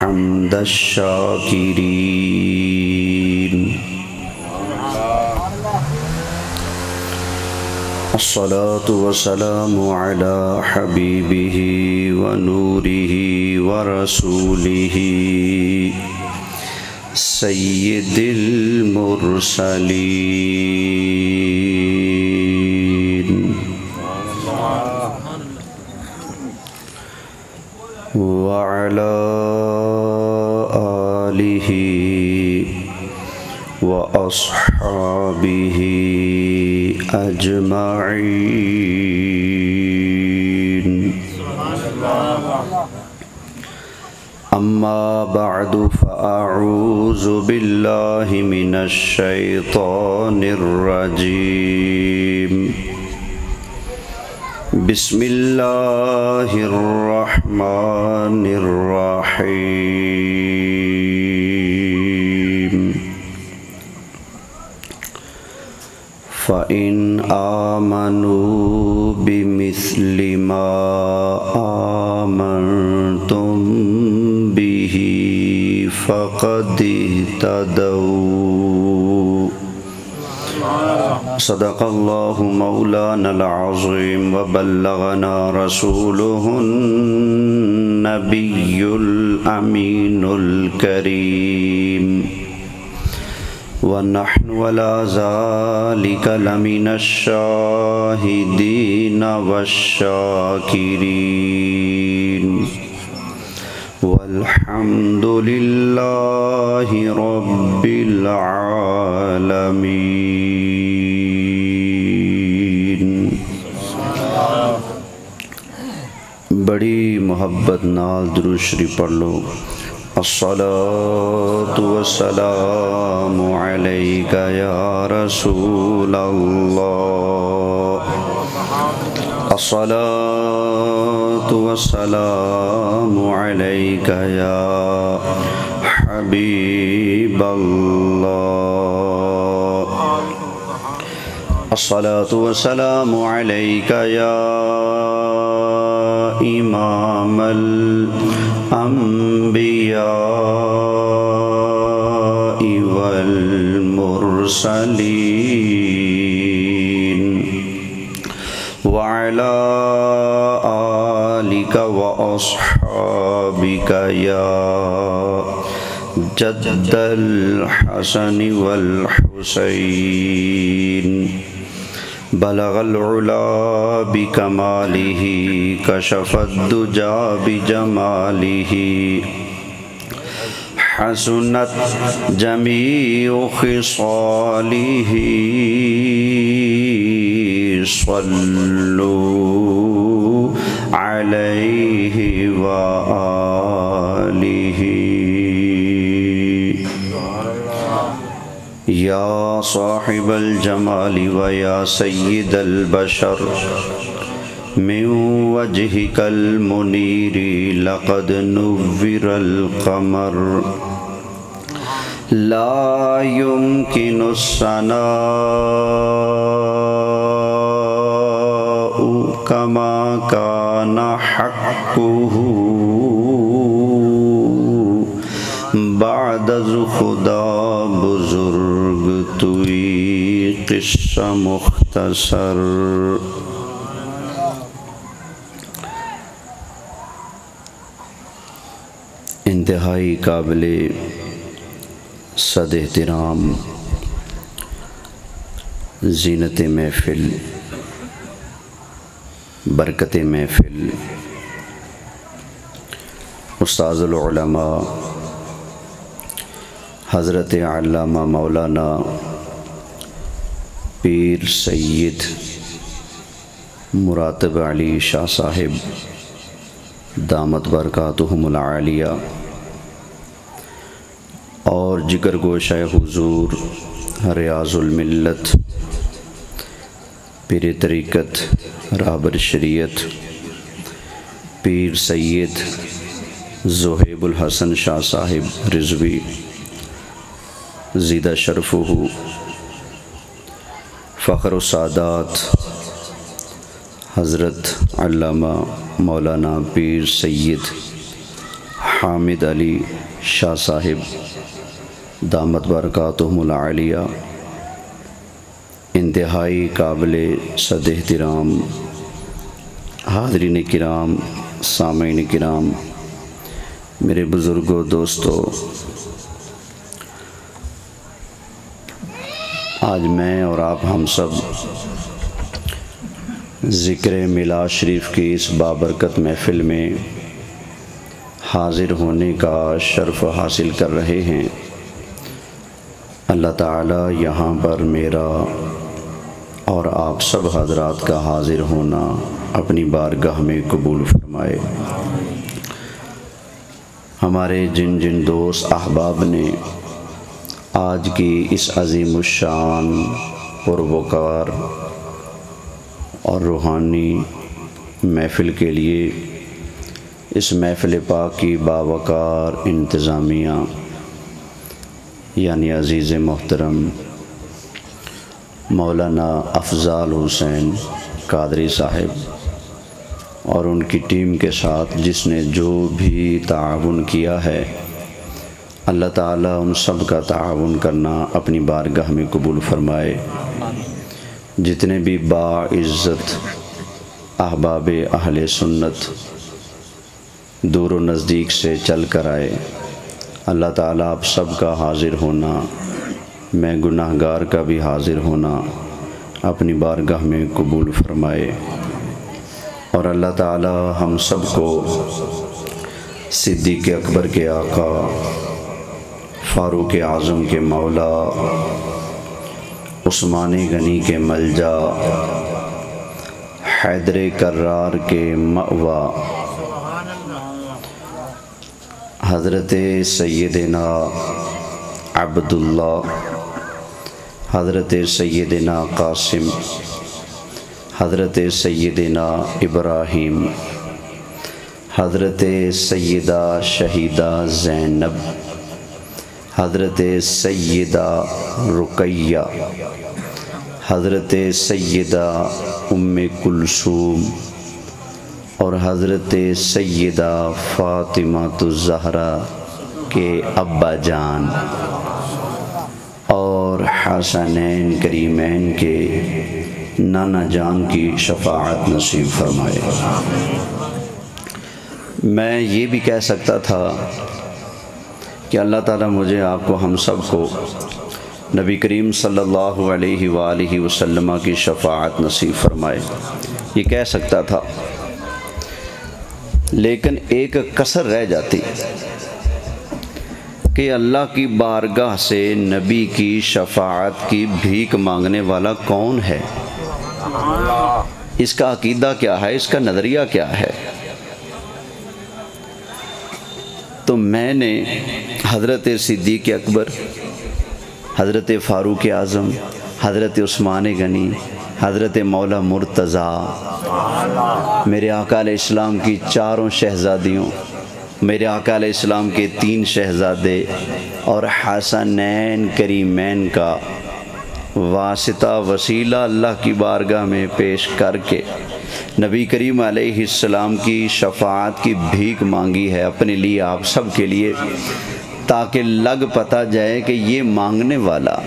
حمد الشاكرين. الصلاة والسلام على حبيبه ونوره ورسوله سيد المرسلين وعلى آله وأصحابه أجمعين. أما بعد فأعوذ بالله من الشيطان الرجيم. بسم الله الرحمن الرحيم. فإن آمنوا بمثل ما آمنتم به فقد اهتدوا. صدق الله مولانا العظيم وبلغنا رسوله النبي الأمين الكريم ونحن على ذلك لمن الشاهدين والشاكرين والحمد لله رب العالمين. بڑی محبت نال درود شریف پڑھ لو. الصلاة والسلام عليك يا رسول الله. الصلاة والسلام عليك يا حبيب الله. الصلاة والسلام عليك يا إمام الأنبياء والمرسلين وعلى آلك وأصحابك يا جد الحسن والحسين. بلغ العلا بكماله كشف الدجى بجماله حسنت جميع خصاله. صلوا عليه وآله. يا صاحب الجمال ويا سيد البشر من وجهك المنير لقد نور القمر. لا يمكن الثناء كما كان حقه بعد خدا بزرگ توئی قصہ مختصر. انتہائی قابل صد احترام زینت محفل، برکت محفل، استاذ العلماء حضرت علامہ مولانا پیر سید مراتب علی شاہ صاحب دامت برکاتہم العالیہ اور جگر گوشہ حضور ریاض الملت پیر طریقت رابر شریعت پیر سید زہیب الحسن شاہ صاحب رضوی زیدہ شرفہ فخر السادات حضرت علامہ مولانا پیر سید حامد علی شاہ صاحب دامت برکاتہم العالیہ، انتہائی قابل صد احترام حاضرین کرام، سامعین کرام، میرے بزرگوں، دوستو، آج میں اور آپ ہم سب ذکر میلاد شریف کی اس بابرکت محفل میں حاضر ہونے کا شرف حاصل کر رہے ہیں۔ اللہ تعالی یہاں پر میرا اور آپ سب حضرات کا حاضر ہونا اپنی بارگاہ میں قبول فرمائے۔ ہمارے جن جن دوست احباب نے آج کی اس عظیم الشان پروقار اور روحانی محفل کے لیے اس محفل پاک کی باوقار انتظامیہ یعنی عزیز محترم مولانا افضال حسین قادری صاحب اور ان کی ٹیم کے ساتھ جس نے جو بھی تعاون کیا ہے، اللہ تعالیٰ ان سب کا تعاون کرنا اپنی بارگاہ میں قبول فرمائے۔ جتنے بھی باعزت احباب اہل سنت دور و نزدیک سے چل کر آئے، اللہ تعالیٰ آپ سب کا حاضر ہونا، میں گناہ گار کا بھی حاضر ہونا اپنی بارگاہ میں قبول فرمائے، اور اللہ تعالیٰ ہم سب کو صدیق اکبر کے آقا، فاروق اعظم کے مولا، عثمان غنی کے ملجا، حیدر کرار کے مأوا، حضرت سیدنا عبداللہ، حضرت سیدنا قاسم، حضرت سیدنا ابراہیم، حضرت سیدہ شہیدہ زینب، حضرت سیدہ رقیہ، حضرت سیدہ ام کلثوم اور حضرت سیدہ فاطمہ الزہرا کے ابا جان اور حسنین کریمین کے نانا جان کی شفاعت نصیب فرمائے۔ میں یہ بھی کہہ سکتا تھا کہ اللہ تعالیٰ مجھے، آپ کو، ہم سب کو نبی کریم صلی اللہ علیہ وآلہ وسلم کی شفاعت نصیب فرمائے، یہ کہہ سکتا تھا، لیکن ایک کسر رہ جاتی کہ اللہ کی بارگاہ سے نبی کی شفاعت کی بھیک مانگنے والا کون ہے، اس کا عقیدہ کیا ہے، اس کا نظریہ کیا ہے۔ تو میں نے حضرت صدیق اکبر، حضرت فاروق اعظم، حضرت عثمان غنی، حضرت مولا مرتضیٰ، میرے آقا علیہ السلام کی چاروں شہزادیوں، میرے آقا علیہ السلام کے 3 شہزادے اور حسنین کریمین کا واسطہ وسیلہ اللہ کی بارگاہ میں پیش کر کے نبی کریم علیہ السلام کی شفاعت کی بھیک مانگی ہے اپنے لیے، آپ سب کے لیے، تاکہ لگ پتہ جائے کہ یہ مانگنے والا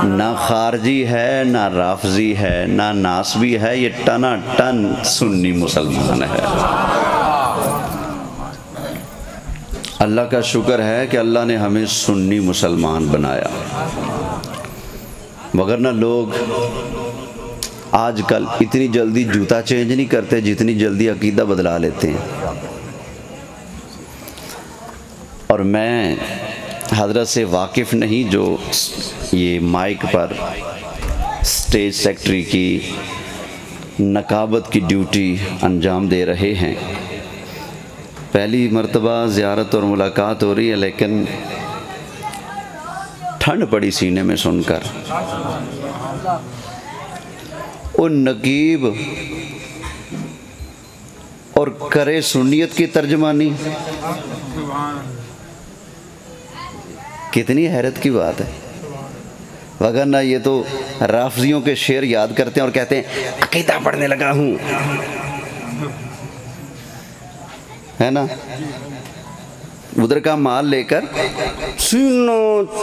نہ خارجی ہے، نہ رافضی ہے، نہ ناسبی ہے، یہ ٹنا ٹن سنی مسلمان ہے۔ اللہ کا شکر ہے کہ اللہ نے ہمیں سنی مسلمان بنایا، وگرنہ لوگ آج کل اتنی جلدی جوتا چینج نہیں کرتے جتنی جلدی عقیدہ بدلا لیتے ہیں۔ اور میں حضرت سے واقف نہیں جو یہ مائک پر اسٹیج سیکٹری کی نقابت کی ڈیوٹی انجام دے رہے ہیں۔ پہلی مرتبہ زیارت اور ملاقات ہو رہی ہے، لیکن ٹھنڈ پڑی سینے میں سن کر۔ ان نقیب اور کرے سنیت کی ترجمانی، کتنی حیرت کی بات ہے، وگرنہ یہ تو رافضیوں کے شعر یاد کرتے ہیں اور کہتے ہیں عقیدہ پڑھنے لگا ہوں، ہے نا؟ ادھر کا مال لے کر سینہ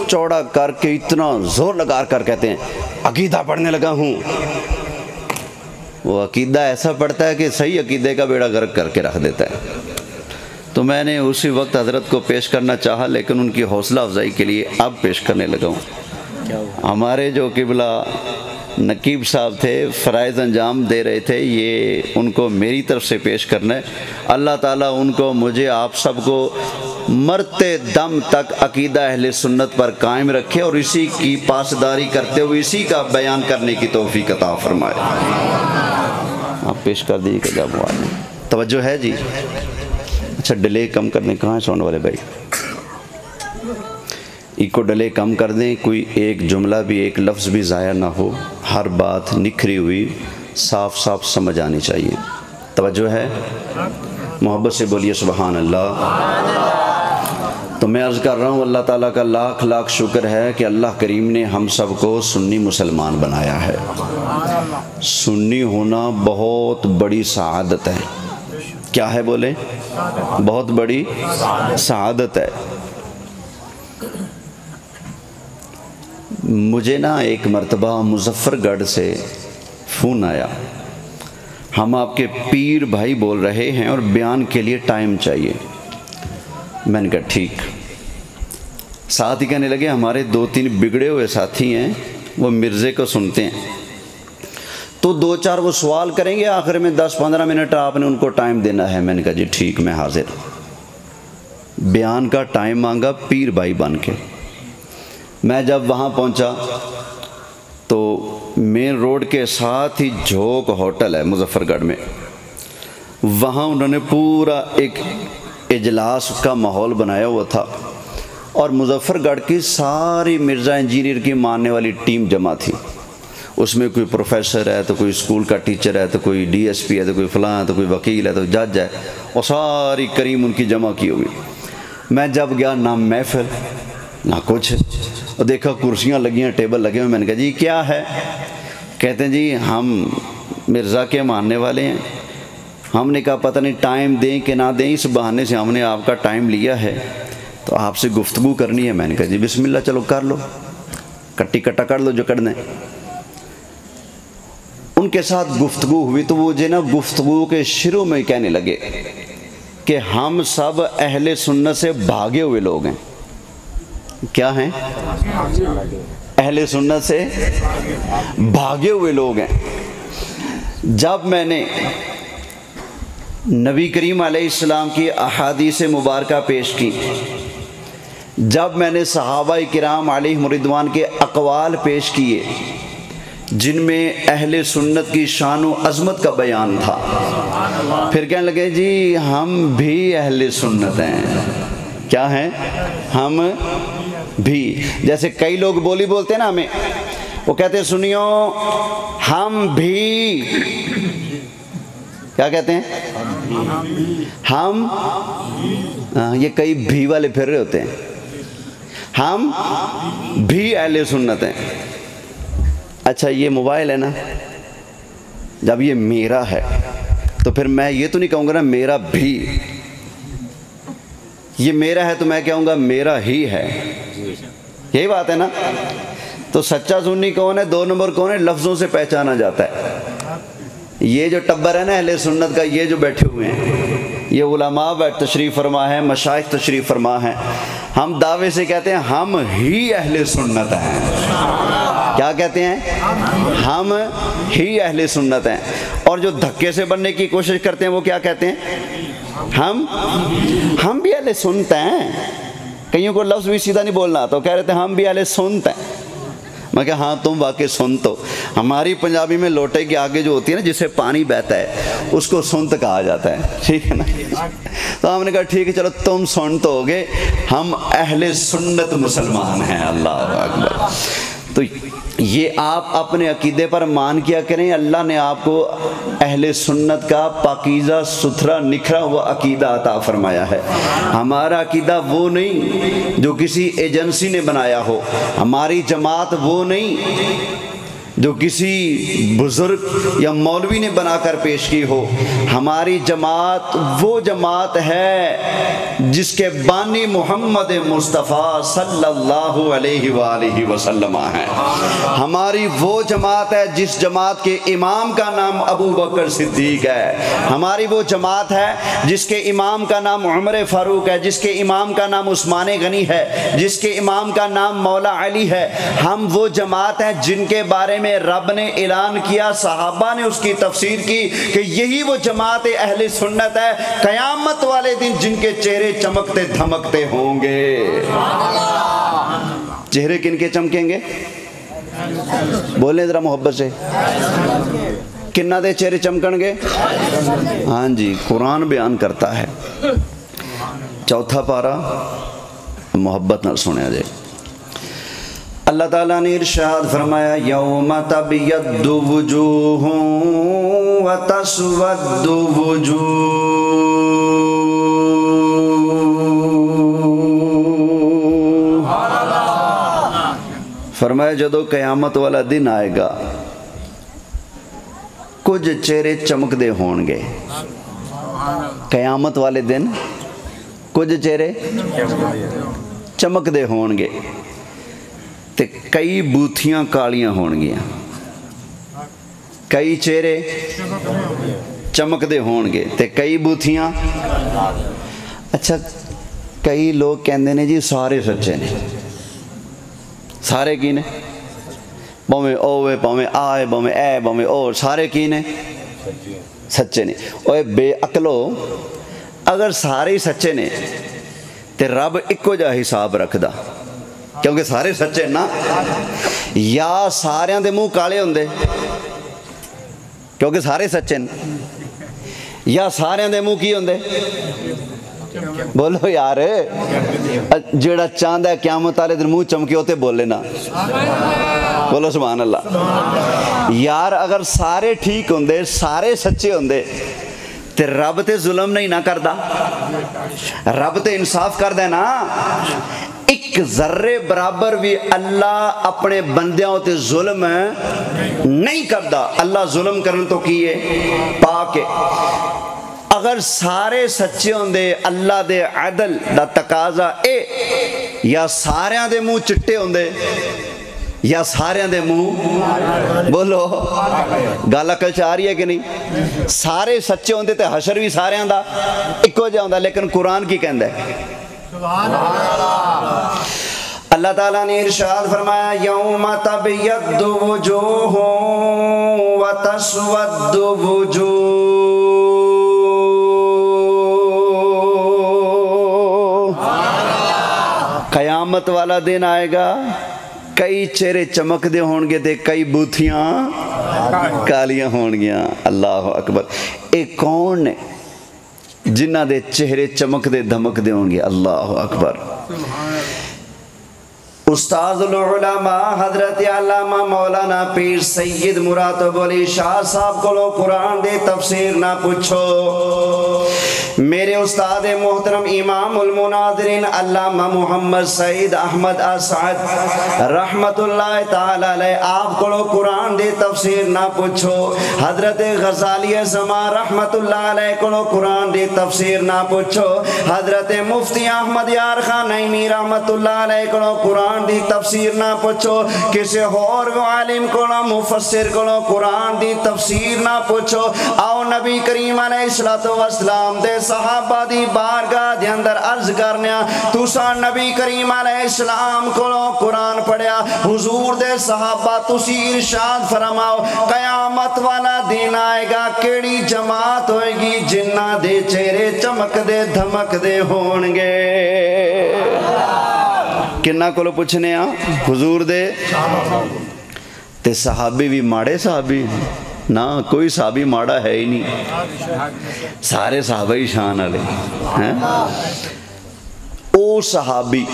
چوڑا کر کے اتنا زور لگا کر کہتے ہیں عقیدہ پڑھنے لگا ہوں. وہ عقیدہ ایسا پڑھتا ہے کہ صحیح عقیدے کا بیڑا غرق کر کے رکھ دیتا ہے. تو میں نے اسی وقت حضرت کو پیش کرنا چاہا، لیکن ان کی حوصلہ افزائی کے لیے اب پیش کرنے لگا ہوں. ہمارے جو قبلہ نقیب صاحب تھے فرائض انجام دے رہے تھے، یہ ان کو میری طرف سے پیش کرنا ہے. اللہ تعالیٰ ان کو، مجھے، آپ سب کو مرتے دم تک عقیدہ اہل سنت پر قائم رکھے اور اسی کی پاسداری کرتے ہوئے اسی کا بیان کرنے کی توفیق عطا فرمائے. آپ پیش کر دیجیے کہ جب وہ آئیں. توجہ ہے جی؟ اچھا ڈیلے کم کر دیں. کہاں ہیں ساؤنڈ والے بھائی؟ ایک کو ڈیلے کم کر دیں، کوئی ایک جملہ بھی، ایک لفظ بھی ضائع نہ ہو. ہر بات نکھری ہوئی صاف صاف سمجھ آنی چاہیے. توجہ ہے؟ محبت سے بولیے سبحان اللہ. تو میں عرض کر رہا ہوں اللہ تعالیٰ کا لاکھ لاکھ شکر ہے کہ اللہ کریم نے ہم سب کو سنی مسلمان بنایا ہے. سنی ہونا بہت بڑی سعادت ہے. کیا ہے بولیں؟ بہت بڑی سعادت ہے. مجھے نا ایک مرتبہ مظفر گڑھ سے فون آیا، ہم آپ کے پیر بھائی بول رہے ہیں اور بیان کے لیے ٹائم چاہیے. میں نے کہا ٹھیک. ساتھ ہی کہنے لگے ہمارے 2-3 بگڑے ہوئے ساتھی ہیں، وہ مرزے کو سنتے ہیں، تو 2-4 وہ سوال کریں گے، آخر میں 10-15 منٹ آپ نے ان کو ٹائم دینا ہے. میں نے کہا جی ٹھیک، میں حاضر. بیان کا ٹائم مانگا پیر بھائی بن کے. میں جب وہاں پہنچا تو مین روڈ کے ساتھ ہی جھوک ہوٹل ہے مظفر گڑھ میں، وہاں انہوں نے پورا ایک اجلاس کا ماحول بنایا ہوا تھا اور مظفر گڑھ کی ساری مرزا انجینئر کی ماننے والی ٹیم جمع تھی. اس میں کوئی پروفیسر ہے تو کوئی اسکول کا ٹیچر ہے تو کوئی ڈی ایس پی ہے تو کوئی فلاں ہے تو کوئی وکیل ہے تو جج ہے، اور ساری کریم ان کی جمع کی ہوئی. میں جب گیا نہ محفل نہ کچھ، اور دیکھا کرسیاں لگی ہیں، ٹیبل لگے ہوئے. میں نے کہا جی کیا ہے؟ کہتے ہیں جی ہم مرزا کے ماننے والے ہیں. ہم نے کہا پتہ نہیں ٹائم دیں کہ نہ دیں، اس بہانے سے ہم نے آپ کا ٹائم لیا ہے تو آپ سے گفتگو کرنی ہے. میں نے کہا جی بسم اللہ، چلو کر لو، کٹی کٹا کر لو جو کرنا ہے. ان کے ساتھ گفتگو ہوئی تو وہ جو نا گفتگو کے شروع میں کہنے لگے کہ ہم سب اہل سنت سے بھاگے ہوئے لوگ ہیں. کیا ہیں؟ اہل سنت سے بھاگے ہوئے لوگ ہیں. جب میں نے نبی کریم علیہ السلام کی احادیث مبارکہ پیش کی، جب میں نے صحابہ کرام علیہم رضوان کے اقوال پیش کیے جن میں اہل سنت کی شان و عظمت کا بیان تھا، پھر کہنے لگے جی ہم بھی اہل سنت ہیں. کیا ہیں؟ ہم بھی. جیسے کئی لوگ بولی بولتے ہیں نا ہمیں، وہ کہتے ہیں سنیو ہم بھی. کیا کہتے ہیں؟ ہم. یہ کئی بھی والے پھر رہے ہوتے ہیں. ہم بھی اہل سنت ہیں. اچھا یہ موبائل ہے نا، جب یہ میرا ہے تو پھر میں یہ تو نہیں کہوں گا نا میرا بھی. یہ میرا ہے تو میں کہوں گا میرا ہی ہے. یہی بات ہے نا. تو سچا سنی کون ہے، 2 نمبر کون ہے، لفظوں سے پہچانا جاتا ہے. یہ جو ٹبر ہے نا اہل سنت کا، یہ جو بیٹھے ہوئے ہیں، یہ علماء تشریف فرما ہے، مشائخ تشریف فرما ہے. ہم دعوے سے کہتے ہیں ہم ہی اہل سنت ہیں. کیا کہتے ہیں؟ ہم ہی اہل سنت ہیں. اور جو دھکے سے بننے کی کوشش کرتے ہیں وہ کیا کہتے ہیں؟ ہم بھی اہل سنت ہیں. کئیوں کو لفظ بھی سیدھا نہیں بولنا تو کہہ رہے تھے ہم بھی اہل سنت ہیں. میں کہا ہاں تم واقعی سنت ہو. ہماری پنجابی میں لوٹے کے آگے جو ہوتی ہے نا جسے پانی بہتا ہے اس کو سنت کہا جاتا ہے. ٹھیک ہے نا. تو ہم نے کہا ٹھیک ہے چلو تم سنت ہو گے، ہم اہل سنت مسلمان ہیں. اللہ اکبر. تو یہ آپ اپنے عقیدے پر مان کیا کریں. اللہ نے آپ کو اہل سنت کا پاکیزہ ستھرا نکھرا ہوا عقیدہ عطا فرمایا ہے. ہمارا عقیدہ وہ نہیں جو کسی ایجنسی نے بنایا ہو. ہماری جماعت وہ نہیں جو کسی بزرگ یا مولوی نے بنا کر پیش کی ہو. ہماری جماعت وہ جماعت ہے جس کے بانی محمد مصطفیٰ صلی اللہ علیہ وآلہ وسلم ہیں. ہماری وہ جماعت ہے جس جماعت کے امام کا نام ابو بکر صدیق ہے. ہماری وہ جماعت ہے جس کے امام کا نام عمر فاروق ہے، جس کے امام کا نام عثمان غنی ہے، جس کے امام کا نام مولا علی ہے. ہم وہ جماعت ہیں جن کے بارے میں رب نے اعلان کیا، صحابہ نے اس کی تفسیر کی کہ یہی وہ جماعت اہل سنت ہے قیامت والے دن جن کے چہرے چمکتے دھمکتے ہوں گے. چہرے کن کے چمکیں گے؟ بولیں ذرا محبت سے. کنہ دے چہرے چمکن گے؟ ہاں جی، قرآن بیان کرتا ہے. چوتھا پارہ محبت نہ سنیا جائے. اللہ تعالیٰ نے ارشاد فرمایا یوم تبیض وجوہ وتسود وجوہ. فرمایا جدو قیامت والا دن آئے گا کچھ چہرے چمک دے ہون گے. قیامت والے دن کچھ چہرے چمک دے ہون گے تے کئی بوتھیاں کالیاں ہون گیاں. کئی چہرے چمک دے ہون گے تے کئی بوتھیاں. اچھا کئی لوگ کہندے نے جی سارے سچے نے. سارے کی نے؟ بویں اوے بویں آئے بویں اے بویں او، سارے کی نے؟ سچے نے. اوے بے عقلو، اگر سارے ہی سچے نے تے رب اکو جا حساب رکھ دا، کیونکہ سارے سچے نا. یا ساریاں دے منہ کالے ہوندے کیونکہ سارے سچے نا، یا ساریاں دے منہ کی ہوندے؟ بولو یار، جیڑا چاندہ ہے قیامت والے دن منہ چمکے ہوتے بولے نا. بولو سبحان اللہ. یار اگر سارے ٹھیک ہوندے، سارے سچے ہوندے تے رب تے ظلم نہیں نہ کردا. رب تے انصاف کردے نا. ایک ذرے برابر بھی اللہ اپنے بندیاں تے ظلم نہیں کردا. اللہ ظلم کرن تو کیے پاک ہے. اگر سارے سچے ہوندے اللہ دے عدل دا تقاضا اے یا ساریاں دے منہ چٹے ہوندے یا ساریاں دے منہ، بولو گل عقل چ آ رہی ہے کہ نہیں؟ سارے سچے ہوندے تے حشر بھی ساریاں دا اکو جہا ہوندا. لیکن قرآن کی کہندا ہے؟ اللہ تعالیٰ نے ارشاد فرمایا یوم تبیض وجوہ وتسود وجوہ. قیامت والا دن آئے گا کئی چہرے چمک دے ہون گے تے کئی بوتھیاں کالیاں ہون گیاں. اللہ اکبر. اے کون نے جنہ دے چہرے چمک دے دھمک دے ہون گے؟ اللہ اکبر. استاد العلماء حضرت علامہ مولانا پیر سید مراتب علی شاہ صاحب کو قرآن دے تفسیر نہ پوچھو. میرے استاد محترم امام المناظرین علامہ محمد سعید احمد اسعد رحمت اللہ تعالی علیہ آپ کو قرآن دے تفسیر نہ پوچھو. حضرت غزالی زمان رحمت اللہ علیہ کو قرآن دے تفسیر نہ پوچھو. حضرت مفتی احمد یار خان نعیمی رحمت اللہ علیہ کو قرآن دی تفسیر نہ پوچھو. کسی اور عالم کو مفسر کو قرآن دی تفسیر نہ پوچھو. آؤ نبی کریم علیہ السلام دے صحابہ دی بارگاہ دے اندر عرض کرنیا تسا نبی کریم علیہ السلام کو قرآن پڑھیا. حضور دے صحابہ تسی ارشاد فرماؤ قیامت والا دن آئے گا کیڑی جماعت ہوئے گی جنہ دے چہرے چمک دے دھمک دے ہون گے؟ کنہ کو پوچھنے حضور دے تے صحابی بھی ماڑے صحابی نہ کوئی صحابی ماڑا ہے ہی نہیں. سارے صحابہ ہی شان والے ہیں. او صحابی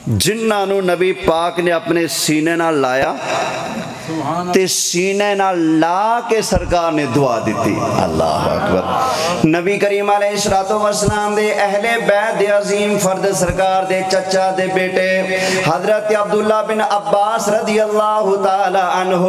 جنہاں نو نبی پاک نے اپنے سینے نہ لایا تے سینے نال لا کے سرکار نے دعا دیتی. اللہ اکبر. نبی کریم علیہ السلام دے اہل بیت دے عظیم فرد سرکار دے چچا دے بیٹے حضرت عبداللہ بن عباس رضی اللہ تعالی عنہ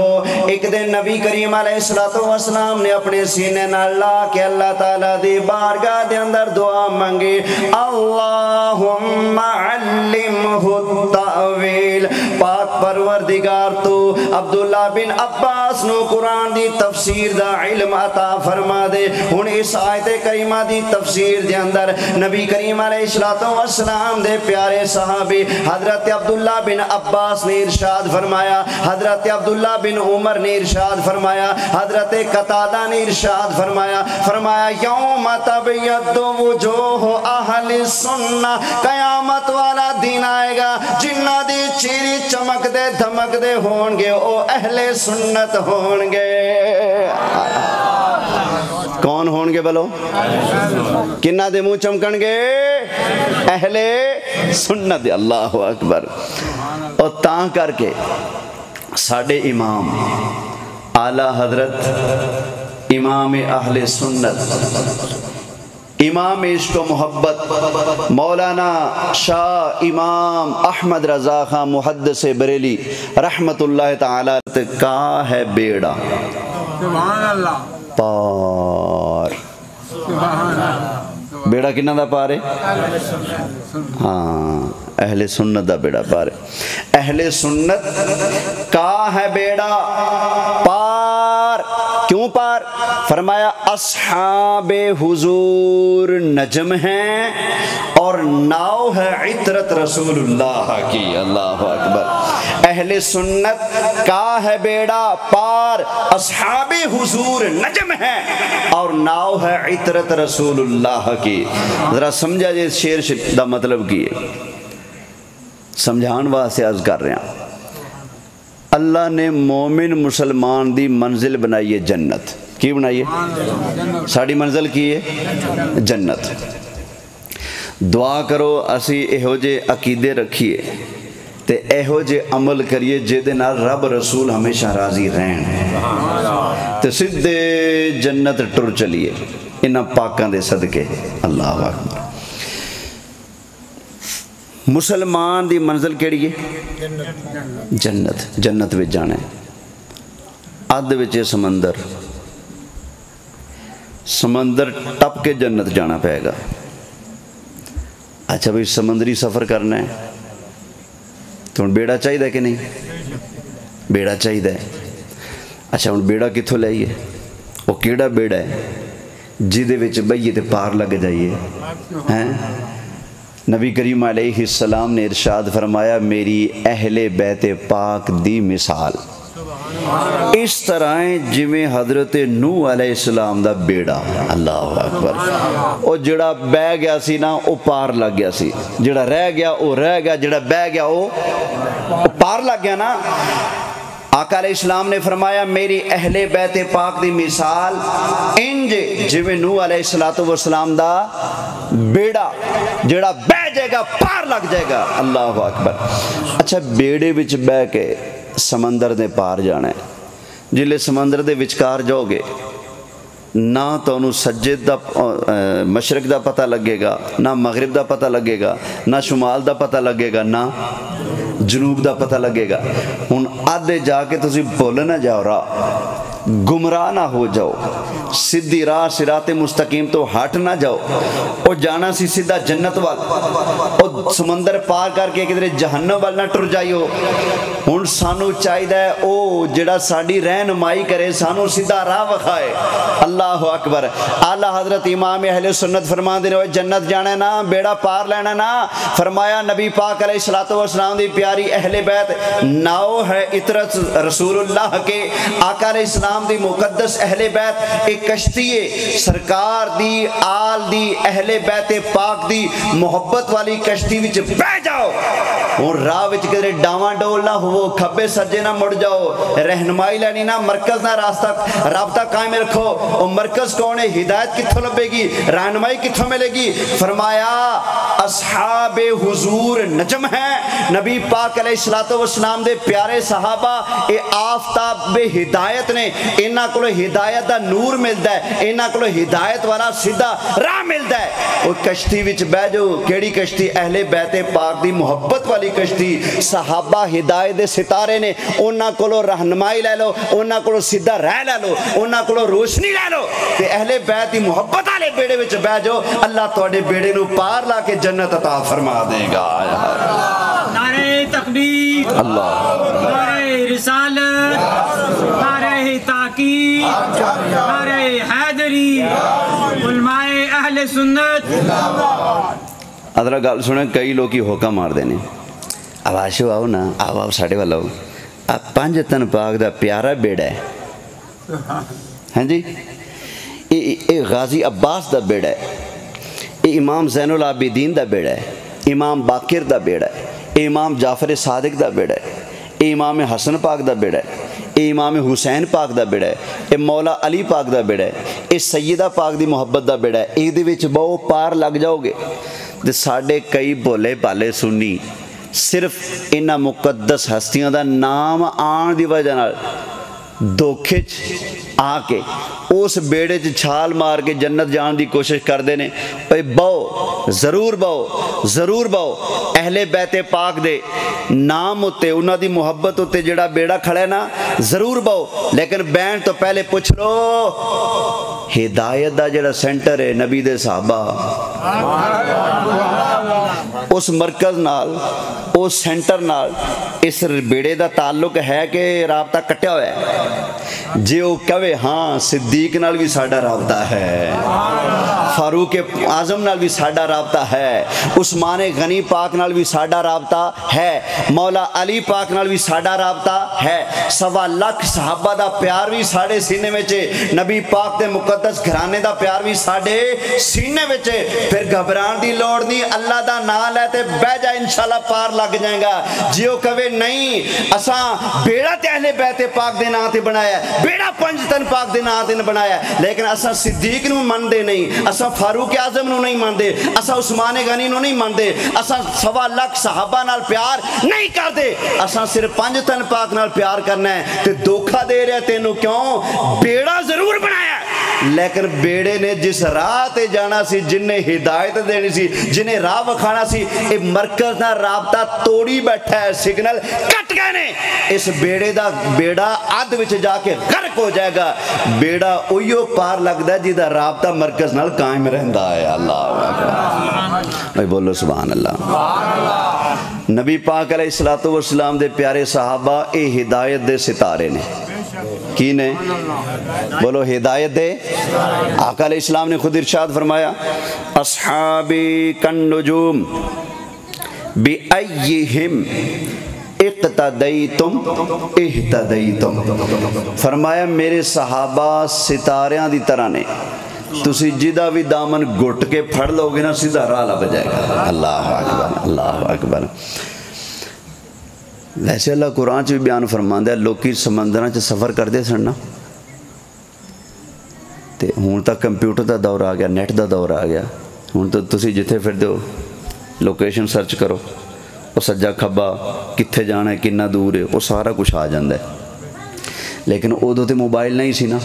ایک دن نبی کریم علیہ السلام نے اپنے سینے نال لا کے اللہ تعالیٰ دی بارگاہ دے اندر دعا مانگی. اللہم علمہ التأویل. پاک پروردگار تو عبداللہ بن عباس نو قرآن دی تفسیر دا علم عطا فرما دے. ہن اس آیت کریمہ دی تفسیر دے اندر نبی کریم علیہ السلام دے پیارے صحابی حضرت عبداللہ بن عباس نے ارشاد فرمایا, حضرت عبداللہ بن عمر نے ارشاد فرمایا, حضرت قتادہ نے ارشاد فرمایا یوم تبیض وجوہ اہل سنہ. قیامت والا دن آئے گا جنہ دی چیری چمک دے دھمک دے ہون گے او اہل سنت ہون گے. کون ہون گے بلو؟ کنہ دے منہ چمکن گے؟ اہل سنت. اللہ اکبر. اور تاں کر کے ساڑھے امام اعلیٰ حضرت امام اہل سنت امام عشق و محبت مولانا شاہ امام احمد رضا خان محدث بریلی رحمت اللہ تعالی کا ہے بیڑا پار. بیڑا کنہ دا پارے؟ ہاں اہل سنت دا بیڑا پارے. اہل سنت کا ہے بیڑا پار. کیوں پار؟ فرمایا اصحاب حضور نجم ہیں اور ناؤ ہے عطرت رسول اللہ کی. اللہ اکبر. اہل سنت کا ہے بیڑا پار, اصحاب حضور نجم ہیں اور ناؤ ہے عطرت رسول اللہ کی. ذرا سمجھا جائے شیر دا مطلب کی ہے, سمجھان واسطے عرض کر رہے ہیں. اللہ نے مومن مسلمان دی منزل بنائی ہے جنت. کی بنائی ہے؟ ساڑی منزل کی ہے جنت. دعا کرو اسی ایہو جے عقیدے رکھیے تے ایہو جے عمل کریے جے نال رب رسول ہمیشہ راضی رہن تے سدھے جنت ٹر چلیے انہاں پاکاں دے صدقے. اللہ اکبر. مسلمان دی منزل کیڑی ہے؟ جنت. جنت وچ جانا ہے. ادھ وچ سمندر, سمندر ٹپ کے جنت جانا پائے گا. اچھا بھئی سمندری سفر کرنا ہے تو بیڑا چاہیے کہ نہیں؟ بیڑا چاہیے. اچھا ہوں بیڑا کتھوں لائیے؟ وہ کیڑا بیڑا ہے جیدے وچ بئیے تے پار لگ جائیے ہیں. نبی کریم علیہ السلام نے ارشاد فرمایا میری اہل بیت پاک دی مثال اس طرح جویں حضرت نوح علیہ السلام دا بیڑا. اللہ اکبر. او جڑا بہ گیا سی نا او پار لگ گیا سی, جڑا رہ گیا او رہ گیا, جڑا بہ گیا او پار لگ گیا نا. آقا علیہ السلام نے فرمایا میری اہل بیت پاک دی مثال انج جویں نوح علیہ السلام دا بیڑا جڑا بہ جائے گا پار لگ جائے گا. اللہ اکبر. اچھا بیڑے وچ بہ کے سمندر دے پار جانا ہے. جلے سمندر دے وچکار جاؤ گے نہ تو انہوں سجد دا مشرق دا پتہ لگے گا, نہ مغرب دا پتہ لگے گا, نہ شمال دا پتہ لگے گا, نہ جنوب دا پتہ لگے گا. ہن آدھے جا کے تسی بھول نہ جاؤ راہ, گمراہ نہ ہو جاؤ, سیدھی راہ صراط مستقیم تو ہٹ نہ جاؤ. او جانا سی سیدھا جنت وال, او سمندر پار کر کے کدھر جہنم وال نہ ٹر جائیو. ہن سانو چاہیے او جڑا ساڈی رہنمائی کرے, سانو سیدھا راہ وکھائے. اللہ اکبر. اعلیٰ حضرت امام اہل سنت فرما دے رہے جنت جانا ہے نا, بیڑا پار لینا نا. فرمایا نبی پاک علیہ السلام دی پیاری اہل بیت ناؤ ہے عطرت رسول اللہ کے. آقا علیہ السلام دی مقدس اہل بیت ایک کشتی ہے سرکار دی آل دی اہل بیت پاک دی محبت والی کشتی وچ بہ جاؤ. اور راہ وچ کدھر ڈاواں ڈول نہ ہو, کھبے سجے نہ مڑ جاؤ. رہنمائی لینی نہ مرکز نہ راستہ رابطہ قائم رکھو. اور مرکز کون ہے؟ ہدایت کتھوں لبے گی, رہنمائی کتھوں ملے گی؟ فرمایا اصحاب حضور نجم ہیں، نبی پاک علیہ الصلوۃ والسلام دے پیارے صحابہ اے آفتاب ہدایت نے، انہاں کو ہدایت دا نور ملدا ہے، انہاں کو ہدایت والا سیدھا راہ ملدا ہے۔ او کشتی وچ بیٹھ جاؤ، کیڑی کشتی؟ اہل بیت پاک دی محبت والی کشتی، صحابہ ہدایت دے ستارے نے، انہاں کو رہنمائی لے لو، انہاں کو سیدھا راہ لے لو، انہاں کو روشنی لے لو تے اہل بیت دی محبت والے بیڑے وچ بیٹھ جاؤ، اللہ تواڈے بیڑے نو پار لا کے جنت عطا فرما دے گا۔ نعرہ تکبیر، اللہ، نعرہ رسالت، نعرہ تحقیق، نعرہ حیدری، علماء اہل سنت۔ ادرا گل سنیں، کئی لوگ ہی ہوکا مار دینے، اب آشو آؤ نا، آؤ ساڑھے والا آؤ، اب پانچ تن پاک دا پیارا بیڑا ہے، ہاں جی، اے غازی عباس دا بیڑا ہے، اے امام زین العابدین دا بیڑا ہے، امام باقر دا بیڑا ہے، اے امام جعفر صادق دا بیڑا ہے، اے امام حسن پاک دا بیڑا ہے، اے امام حسین پاک دا بیڑا ہے، اے مولا علی پاک دا بیڑا ہے، اے سیدہ پاک دی محبت دا بیڑا ہے، اے دے وچ بہو پار لگ جاؤ گے۔ تے ساڑھے کئی بولے پالے سنی صرف انہاں مقدس ہستیاں دا نام آن دی وجہ نال دھوکھے آ کے اس بیڑے چ چھال مار کے جنت جان دی کوشش کر دینے۔ اے بہو، ضرور بہو، ضرور بہو، اہل بیت پاک دے نام ہوتے، انہاں دی محبت ہوتے جڑا بیڑا کھڑا ہے نا، ضرور بہو، لیکن بین تو پہلے پوچھ لو ہدایت دا جڑا سینٹر ہے نبی دے صحابہ، اس مرکز نال، اس سینٹر نال اس بیڑے دا تعلق ہے کہ رابطہ کٹیا ہوا ہے؟ جے وہ کہے ہاں صدیق نال بھی ساڈا رابطہ ہے، فاروق اعظم نال بھی ساڈا رابطہ ہے، عثمان غنی پاک نال بھی ساڈا رابطہ ہے، مولا علی پاک نال بھی ساڈا رابطہ ہے، 1.25 لاکھ صحابہ دا پیار بھی ساڑے سینے میں چھے، نبی پاک دے مقدس گھرانے دا پیار بھی ساڑے سینے میں چھے، پھر گھبران دی لوڑ نہیں، اللہ دا نام لیتے بہ جا انشاءاللہ پار لگ جائیں گا۔ جیو کہے نہیں اساں بیڑا تے اہل بیت پاک دے نام تے بنایا ہے، بیڑا پنجتن پاک دے نام تے بنایا ہے، لیکن اساں صدیق نو من دے نہیں، اساں فاروق اعظم نو نہیں من دے، اساں عثمان غنی نو نہیں من دے، اساں 1.25 لاکھ صحابہ نال پیار نہیں کر دے، اساں صرف پنجتن پاک نال پیار کرنا ہے۔ تے دھوکھا دے رہے تینوں کیوں؟ بیڑا ضرور بنایا ہے، لیکن بیڑے نے جس راہ تے جانا سی، جن نے ہدایت دینی سی، جنہیں راہ وکھانا سی، اے مرکز نہ رابطہ توڑی بیٹھا ہے، سگنل کٹ گئے نے، اس بیڑے دا بیڑا عد وچ جا کے غرق ہو جائے گا۔ بیڑا اویو پار لگدا ہے جیدہ رابطہ مرکز نال قائم رہندا ہے۔ اللہ اکبر، بھائی بولو سبحان اللہ۔ نبی پاک علیہ الصلوۃ والسلام دے پیارے صحابہ اے ہدایت دے ستارے نے، کی نے؟ بولو ہدایت دے۔ آقا علیہ السلام نے خود ارشاد فرمایا اصحابی کالنجوم بِأَيِّهِمْ اقتدیتم اہتدیتم، فرمایا میرے صحابہ ستاریاں دی طرح نے، تسی جدہ بھی دامن گھٹ کے پھڑ لو گے نا سیدھا راہ لگ جائے گا۔ اللہ اکبر، اللہ اکبر۔ ویسے اللہ قرآن چ بھی بیان فرماندا ہے لوکی سمندراں چ سفر کردے سن نا، تے ہن تک کمپیوٹر دا دور آ گیا، نیٹ دا دور آ گیا، ہن تو تسی جتھے پھردے ہو لوکیشن سرچ کرو، وہ سجا کھبا کتھے جانا ہے، کتنا دور ہے، وہ سارا کچھ آ جاندہ ہے۔ لیکن ادو تے موبائل نہیں سی نا،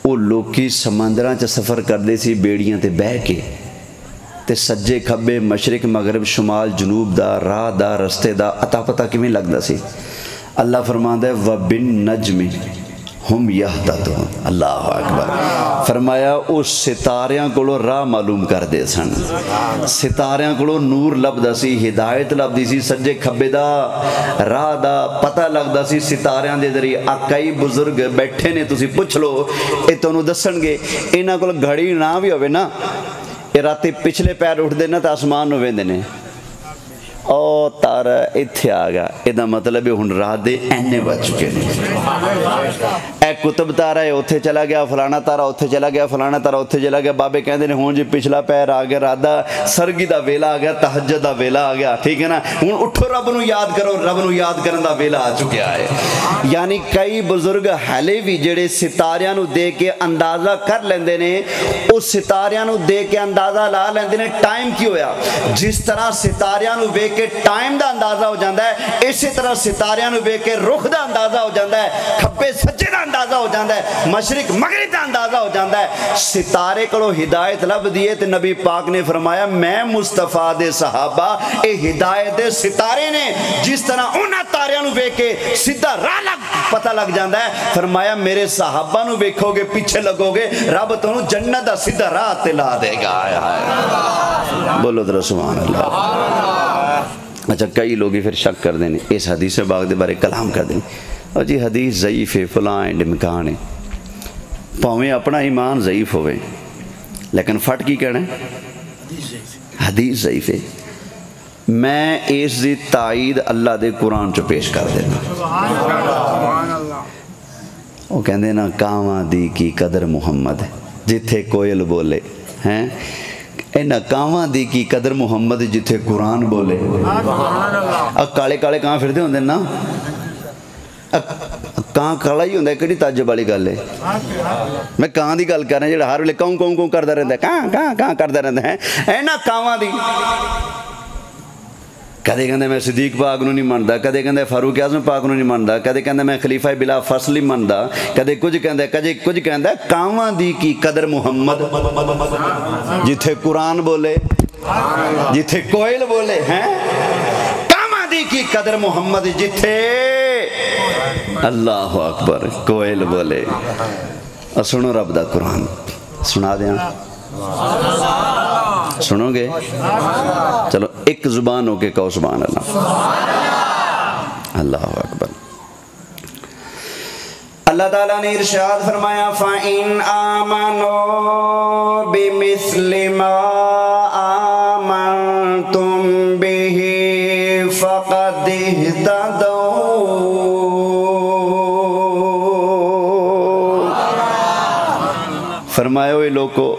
وہ لوکی سمندراں چ سفر کردے سی بیڑیاں تے بہ کے، تے سجے کھبے مشرق مغرب شمال جنوب دا راہ دا رستے دا اتا پتا کیویں لگدا سی۔ اللہ فرماندا ہے وَبِالنَّجْمِ ہم یہتدون، اللہ اکبر۔ فرمایا اس ستاریاں کو راہ معلوم کر دے سن، ستاریاں کو نور لبدا سی، ہدایت لبدی سی، سجے کھبے دا راہ دا پتہ لگدا سی ستاریاں دے ذریعے۔ کئی بزرگ بیٹھے نے، تسی پوچھ لو اے تانوں دسن گے، انہاں کول گھڑی نہ بھی ہوے نا، اے راتی پچھلے پیر اٹھ دے نا تے آسمان نو ویندے نے، او تارا ایتھے آ گیا، اے دا مطلب ہے ہن رات دے اینے بج چکے نے، اے کتب تارا ہے اتھے چلا گیا، فلانا تارا اتھے چلا گیا، فلانا تارا اتھے چلا گیا. بابے کہندے نے ہون جی پچھلا پیر آ گیا، رادہ سرگی دا ویلا آ گیا، تہجد دا ویلا آ گیا. ٹھیک ہے نا، ہوں اٹھو رب نو یاد کرو، رب نو یاد کرن دا ویلا آ چکیا ہے. یعنی کئی بزرگ ہلے بھی جڑے ستاریاں نو دے کے اندازہ کر لیندے نے، اس ستاریاں نو دے کے اندازہ لا لیندے نے ٹائم کی ہویا. جس طرح ستاریاں نو ویکھ کے ٹائم دا اندازہ ہو جاندا ہے، اسی طرح ستاریاں نو ویکھ کے رخ دا اندازہ ہو جاندا ہے، کھبے سجے دا اندازہ ہو جاندا ہے، مشرق مغرب دا اندازہ ہو جاندا ہے. ستارے کولو ہدایت لب دیے تے نبی پاک نے فرمایا میں مصطفیٰ دے صحابہ اے ہدایت دے ستارے نے. جس طرح انہاں تاریاں نو ویکھ کے سیدھا راہ پتہ لگ جاندا ہے، فرمایا میرے صحابہ نو ویکھو گے پیچھے لگو گے رب تانوں جنت دا سیدھا راہ تے لا دے گا. بولو ذرا سبحان اللہ. اچھا کئی لوگ پھر شک کر دیں اس حدیث باغ دے بارے کلام کر دیں، اور جی حدیث ضعیف ہے، فلاں ڈمکان ہے. پاویں اپنا ایمان ضعیف ہوئے لیکن فٹ کی کہنا ہے حدیث ضعیف ہے. میں اس دی تائید اللہ دے قرآن چو پیش کر دینا. وہ کہندے نا کاواں دی کی قدر محمد جتھے کوئل بولے ہیں، اینا کاواں دی کی قدر محمد جتھے قرآن بولے. اب کالے کالے کہاں پھر دے ہوندے نا، کہاں کھڑا ہی ہوندہ ہے، کڑی تعجب والی گل ہے. میں کہاں دی گل کر رہا ہوں جڑا ہر ویلے کوں کوں کوں کردا رہندا ہے، کہاں کردا رہندا ہے. اینا کاواں دی کدے کہندے میں صدیق پاک نو نہیں مندا، کدے کہندے فاروق اعظم پاک نو نہیں مندا، کدے کہندے میں خلیفہ بلا فصل ہی مندا، کدے کچھ کہندے کاواں دی کی قدر محمد جتھے قرآن بولے، جتھے کوئل بولے ہیں. کاواں دی کی قدر محمد جتھے اللہ اکبر کوئل بولے. اور سنو رب دا قرآن سنا دیاں، سنو گے؟ چلو ایک زبان ہو کے کہو سبحان اللہ. اللہ اکبر. اللہ تعالیٰ نے ارشاد فرمایا فَإِنْ آمَنُوا بِمِثْلِ مَا آمَنْتُمْ بِهِ فَقَدِ اهْتَدَوْا. فرمایا اے لوگو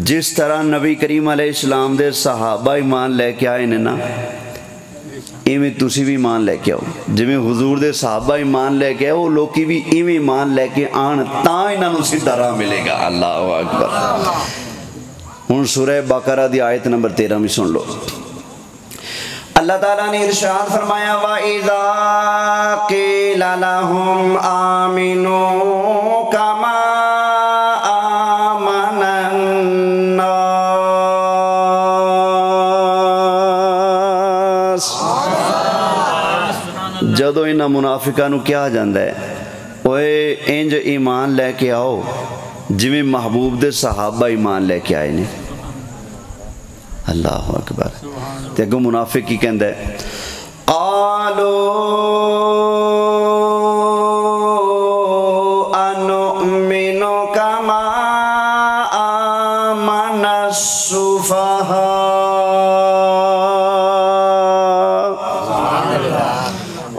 جس طرح نبی کریم علیہ السلام دے صحابہ ایمان لے کے آئے نے نا، ایویں تسی بھی ایمان لے کے آؤ. جویں حضور دے صحابہ ایمان لے کے آؤ، لوکی بھی ایویں ایمان لے کے آن تاں انہاں نوں سیدھا راہ ملے گا. اللہ اکبر. ہن سورہ بقرہ دی آیت نمبر 13 میں سن لو. اللہ تعالیٰ نے ارشاد فرمایا وَإِذَا قِيلَ لَهُمْ آمِنُوا كَمَا جدو انہاں منافقہ نو کیا جاندہ ہے اوے انج ایمان لے کے آؤ جویں محبوب دے صحابہ ایمان لے کے آئے نے. اللہ اکبر. تے اگوں منافق کی کہندہ ہے قالوا انؤمن کما آمن السفہاء.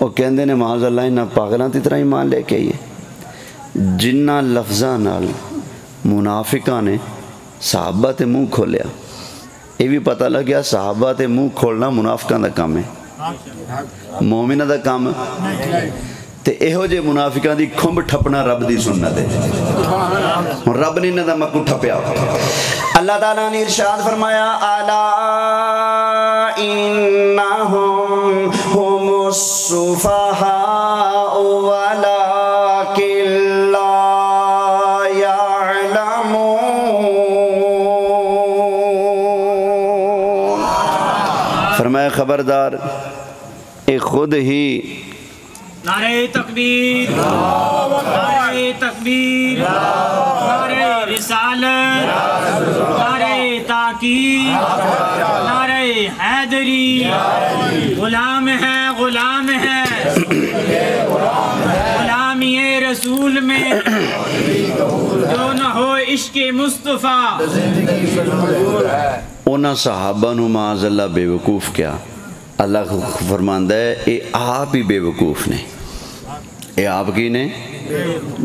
وہ کہندے نے معاذ اللہ انہاں پاگلاں دی طرح ایمان لے کے آئیے جنہ لفظاں نال منافقاں نے صحابہ تے منہ کھولیا. یہ بھی پتہ لگ گیا صحابہ تے منہ کھولنا منافقاں دا کام ہے، مومنہ دا کام تے ایہو جے منافقاں دی کھمب ٹھپنا رب دی سنت ہے. رب نے انہاں دا مکو ٹھپیا. اللہ تعالیٰ نے ارشاد فرمایا الا انہم ہم السفہاء ولکن لا یعلمون. فرمایا خبردار اے خود ہی نعرہ تکبیر، نعرہ تکبیر، نعرہ رسالت، نعرہ تاکید، نعرہ حیدری. غلام ہے غلام ہے غلامی رسول میں جو نہ ہو عشق مصطفیٰ. اونا صحابہ نو معاذ اللہ بے وقوف کیا. اللہ فرماندہ ہے اے آپ ہی بے وقوف نے. اے آپ کی نے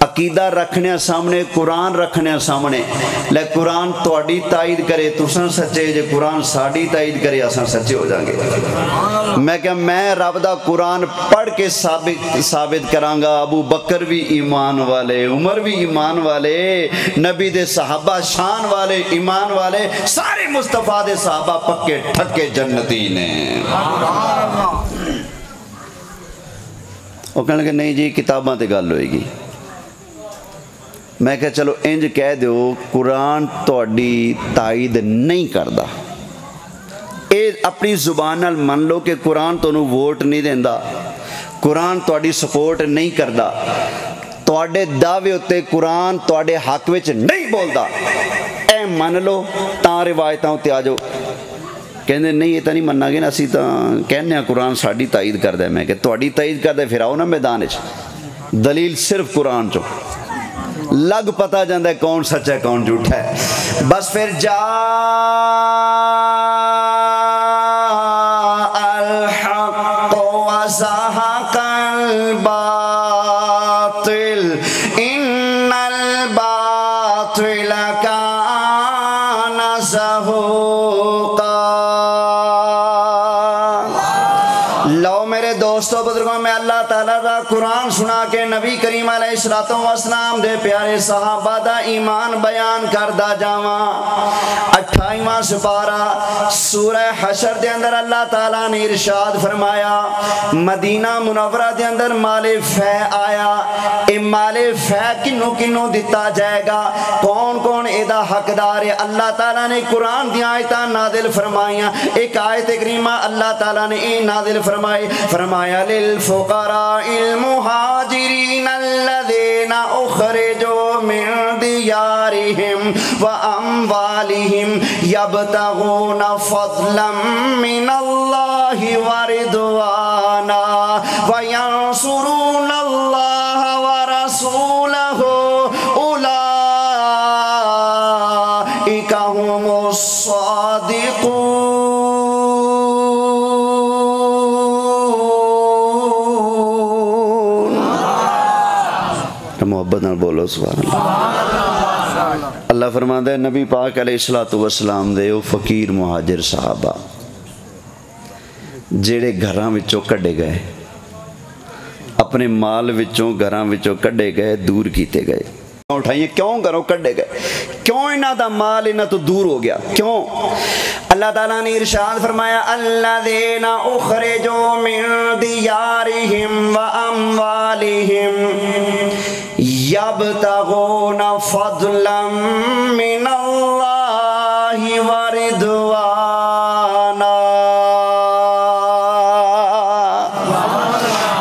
عقیدہ رکھنے سامنے قرآن رکھنے سامنے لے قرآن تواڈی تائید کرے تساں سچے جے قرآن ساڈی تائید کرے اساں سچے ہو جائیں گے میں کہ میں رب دا قرآن پڑھ کے ثابت کراں گا ابو بکر بھی ایمان والے عمر بھی ایمان والے نبی دے صحابہ شان والے ایمان والے سارے مصطفیٰ دے صحابہ پکے ٹھکے جنتی نے وہ کہنے کہ نہیں جی کتاباں تے گل ہوئے گی میں کہا چلو انج کہہ دیو قرآن تواڈی تائید نہیں کردا اے اپنی زبان نال من لو کہ قرآن تانوں ووٹ نہیں دیندا قرآن تواڈی سپورٹ نہیں کردا تواڈے دعوے اتے قرآن تواڈے حق وچ نہیں بولدا اے من لو تاں روایتاں اتے آ جاؤ کہندے نہیں یہ تو نہیں مننا گے نا اسی تو کہنے قرآن ساڈی تائید کردا ہے میں کہ تواڈی تائید کردا پھر آؤ نا میدان وچ دلیل صرف قرآن چو لگ پتہ جاندہ ہے کون سچ ہے کون جھوٹا ہے بس پھر جا الحق وزهق الباطل ان الباطل كان زهوقا لو میرے دوستو بزرگوں میں اللہ تعالیٰ دا قرآن سنا کے نبی کریم علیہ السلام دے پیارے صحابہ دا ایمان بیان کردہ جاواں 28واں سپارہ سورہ حشر دے اندر اللہ تعالیٰ نے ارشاد فرمایا مدینہ منورہ دے اندر مال فہ آیا اے مال فہ کنوں کنوں دیتا جائے گا کون کون ایدہ حقدار ہے اللہ تعالیٰ نے قرآن دی آیتاں نازل فرمائیاں ایک آیت کریمہ اللہ تعالیٰ نے نازل فرمایا للفقراء المہاجرین الذین اخرجوا من دیارہم واموالہم یبتغون فضلا من اللہ ورضوانا وینصرون اللہ ورسولہ اولئک هم الصادقون محبت نال بولو سبحان اللہ اللہ فرماتا ہے نبی پاک علیہ السلام دے او فقیر مہاجر صحابہ جیڑے گھراں وچوں کڈے گئے اپنے مال وچوں گھراں وچوں کڈے گئے دور کیتے گئے اٹھائیے کیوں گھروں کڈے گئے کیوں انہاں دا مال انہاں تو دور ہو گیا کیوں اللہ تعالیٰ نے ارشاد فرمایا الذین اخرجوا من دیارہم واموالہم یبتغون فضلا من اللہ ورضوانا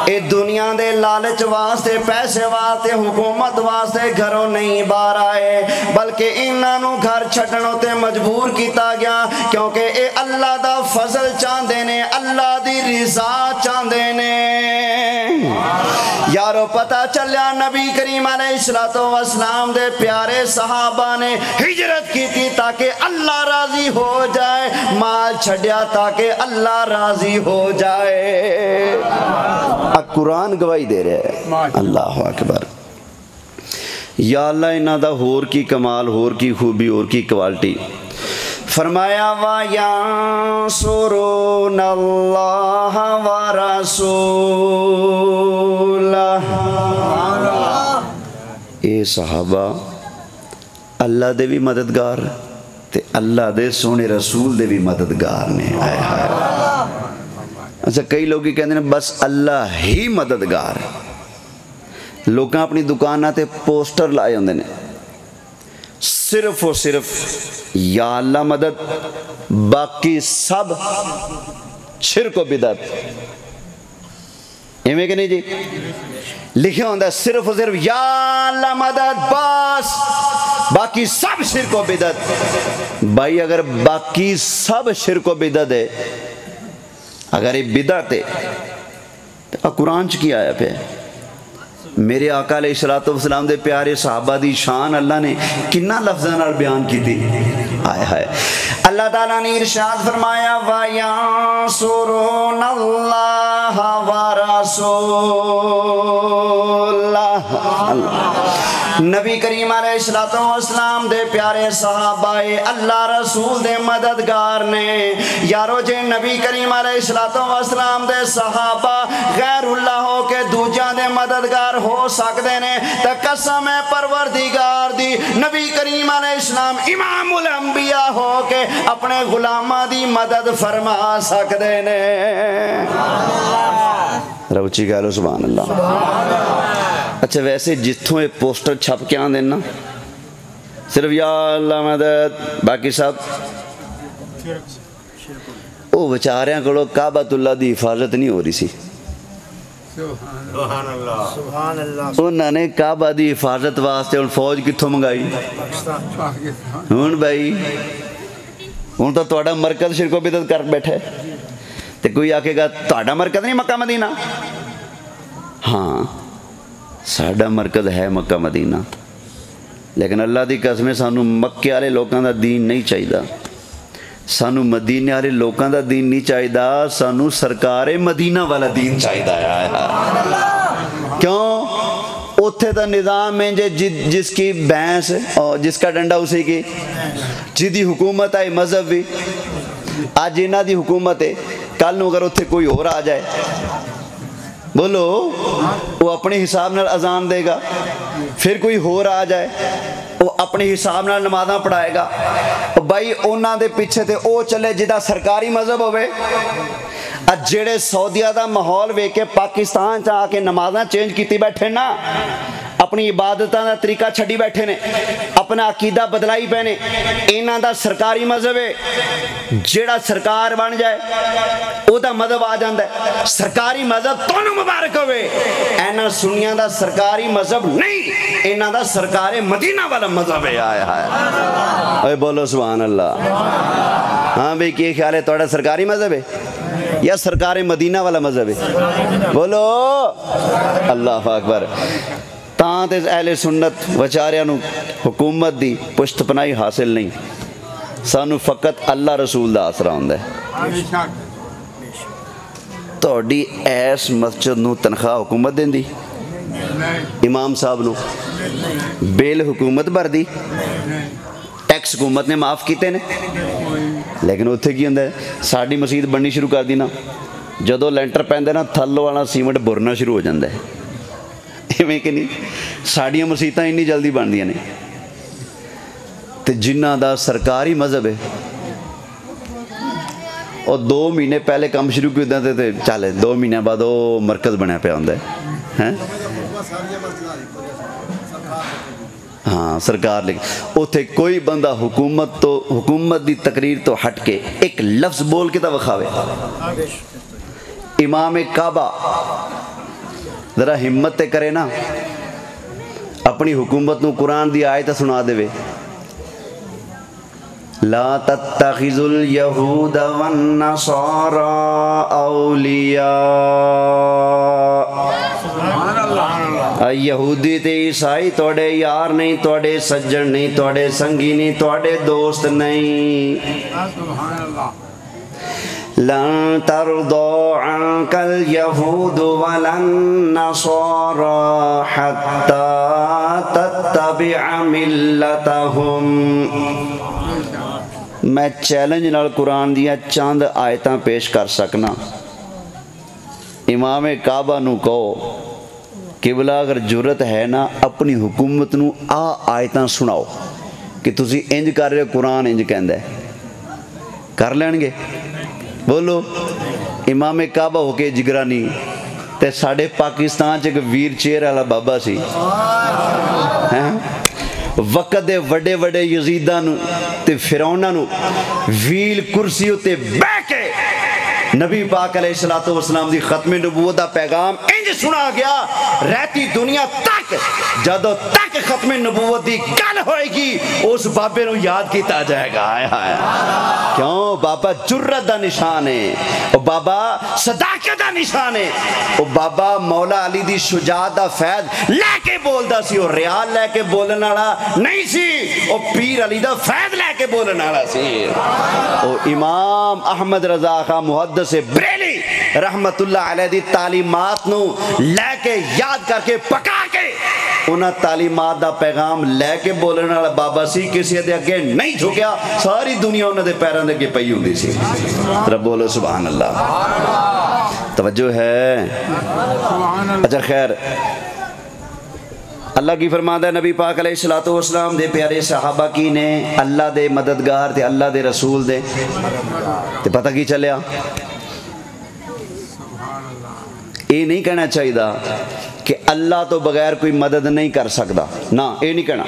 اے دنیا دے لالچ واسطے پیسے واسطے حکومت واسطے گھروں نہیں باہر آئے بلکہ انہوں گھر چھٹنوں تے مجبور کیتا گیا کیونکہ اے اللہ دا فضل چاندے نے اللہ دی رضا چاندے نے یارو پتہ چلیا نبی کریم علیہ السلام دے پیارے صحابہ نے ہجرت کی تھی تاکہ اللہ راضی ہو جائے مال چھڑیا تاکہ اللہ راضی ہو جائے قرآن گواہی دے رہے ہیں اللہ اکبر یا اللہ انہاں دا ہور کی کمال ہور کی خوبی ہور کی کوالٹی فرمایا وَيَنصُرُونَ اللَّهَ وَرَسُولَهُ اے صحابہ اللہ دے بھی مددگار تے اللہ دے سونے رسول دے بھی مددگار نے آئے آئے اچھا کئی لوگ کہتے ہیں بس اللہ ہی مددگار لوگاں اپنی دکانہ تے پوسٹر لائے ہوندے نے صرف و صرف یا اللہ مدد باقی سب شرک و بدعت ایویں کہ نہیں جی لکھا ہوندہ صرف و صرف یا اللہ مدد بس باقی سب شرک و بدعت بھائی اگر باقی سب شرک و بدعت ہے اگر یہ بدعت ہے تو قرآن چ کی آیا پہ میرے آقا علیہ السلام دے پیارے صحابہ دی شان اللہ نے کنا لفظاں نال بیان کی تھی آئے ہائے اللہ تعالیٰ نے ارشاد فرمایا وَيَنصُرُونَ اللَّهَ وَرَسُولَهُ اللہ نبی کریم علیہ السلام دے پیارے صحابہ اللہ رسول دے مددگار نے یارو جے نبی کریم علیہ السلام دے صحابہ غیر اللہ ہو کے دوجہ دے مددگار ہو سکتے نے تا قسم پروردگار دی نبی کریم علیہ السلام امام الانبیاء ہو کے اپنے غلامہ دی مدد فرما سکتے نے روچی کہہ لو سبحان اللہ اچھا ویسے جتھوں یہ پوسٹر چھپ کے آن دینا صرف یا اللہ مدد باقی سب وہ بچاریاں کڑو کعبۃ اللہ دی حفاظت نہیں ہو رہی سی انہوں نے کعبہ دی حفاظت واسطے ان فوج کتھوں منگائی ہون بھائی ہون تو توڑا مرکز شرک و بدعت کر بیٹھے تے کوئی آکے گا توڑا مرکز نہیں مکہ مدینہ ہاں ساڑا مرکز ہے مکہ مدینہ لیکن اللہ دی قسمیں سانو مکے والے لوکاں دا دین نہیں چاہیدا سانو مدینے والے لوکاں دا دین نہیں چاہیدا سانو سرکار مدینہ والا دین چاہیدا ہے کیوں اتھے دا نظام ہے جس کی بھینس اور جس کا ڈنڈا اسی کی جدی حکومت آئی مذہب بھی آج انہاں دی حکومت ہے کل نو اگر اتھے کوئی اور آ جائے بولو وہ اپنے حساب نال اذان دے گا پھر کوئی اور آ جائے وہ اپنے حساب نال نمازاں پڑھائے گا بھائی انہاں دے پیچھے تے او چلے جدا سرکاری مذہب ہوئے اج جڑے سعودیہ دا ماحول وے کے پاکستان چاہ آ کے نمازاں چینج کیتی بیٹھے نا اپنی عبادتاں دا طریقہ چھڈی بیٹھے نے اپنا عقیدہ بدلائی پے نے انہاں دا سرکاری مذہب ہے جڑا سرکار بن جائے او دا مذہب آ جاندا ہے سرکاری مذہب تانوں مبارک ہوئے اینا سنیاں دا سرکاری مذہب نہیں انہاں دا سرکار مدینہ والا مذہب ہے آیا ہے اے بولو سبحان اللہ ہاں بھئی کیا خیال ہے توڑا سرکاری مذہب ہے یا سرکار مدینہ والا مذہب ہے بولو اللہ اکبر تاں تے اہل سنت وچاریاں نو حکومت دی پشت پناہی حاصل نہیں سانو فقط اللہ رسول دا آسرا ہوندا ہے توڑی ایس مسجد نو تنخواہ حکومت دین دی امام صاحب نو بیل حکومت بھر دی ٹیکس حکومت نے معاف کیتے نے لیکن اتھے کی ہوندا ہے ساڑی مسجد بننی شروع کر دینا جدو لینٹر پہندے نا تھلو والا سیمنٹ برنا شروع ہو جاندہ ہے ایویں کہ نہیں ساڑیاں مسجداں اتنی جلدی بن دیاں نے تے جنہ دا سرکاری مذہب ہے اور 2 مہینے پہلے کام شروع کیے ہوتے تھے چلے 2 مہینے بعد وہ مرکز بنیا پیا ہوندا ہے ہاں سرکار لیکن اتھے کوئی بندہ حکومت دی تقریر تو ہٹ کے ایک لفظ بول کے تا وکھاوے امام کعبہ ذرا ہمت تے کرے نا اپنی حکومت نو قرآن دی آیت سنا دے وے لا تتخذوا اليهود والنصارى اولیاء یہودی تے عیسائی توڑے یار نہیں توڑے سجن نہیں توڑے سنگی نہیں توڑے دوست نہیں لن ترضى عنك اليهود ولا النصارى حتى تتبع ملتهم میں چیلنج نال قرآن دیا چاند آیتاں پیش کر سکنا امام کعبہ نو کہو قبلہ اگر جرت ہے نا اپنی حکومت نو آیتاں سناؤ کہ تسی انج کر رہے ہو قرآن انج کہندہ ہے کر لیں گے بولو امام کعبہ ہو کے جگرانی تے ساڑھے پاکستان چے ویر چیر والا بابا سی وقت دے وڈے وڈے یزیدہ نو تے فرعونہ نو ویل کرسی ہوتے بے کے نبی پاک علیہ السلام دی ختم نبوت دا پیغام انج سنا گیا رہتی دنیا تک جدو تک ختم نبوت دی گل ہوئے گی اس بابے نو یاد کیتا جائے گا کیوں بابا جرت دا نشان ہے او بابا صداقت دا نشان ہے او بابا مولا علی دی شجاعت دا فیض لے کے بول دا سی او ریال لے کے بولن والا نہیں سی او پیر علی دا فیض لے کے بولن والا سی او امام احمد رضا خان محدث بریلی رحمت اللہ علیہ دی تعلیمات نو لے کے یاد کر کے پکا کے انہاں تعلیمات دا پیغام لے کے بولنے والا بابا سی، کسی دے اگے نہیں جھکیا، ساری دنیا انہاں دے پیراں دے اگے پئی ہوندی سی۔ رب بولو سبحان اللہ، توجہ ہے؟ اچھا خیر، اللہ کی فرماتا ہے نبی پاک علیہ الصلوۃ والسلام دے پیارے صحابہ کی نے اللہ دے مددگار تے اللہ دے رسول دے تے پتہ کی چلیا؟ یہ نہیں کہنا چاہیے کہ اللہ تو بغیر کوئی مدد نہیں کر سکتا، نہ یہ نہیں کہنا،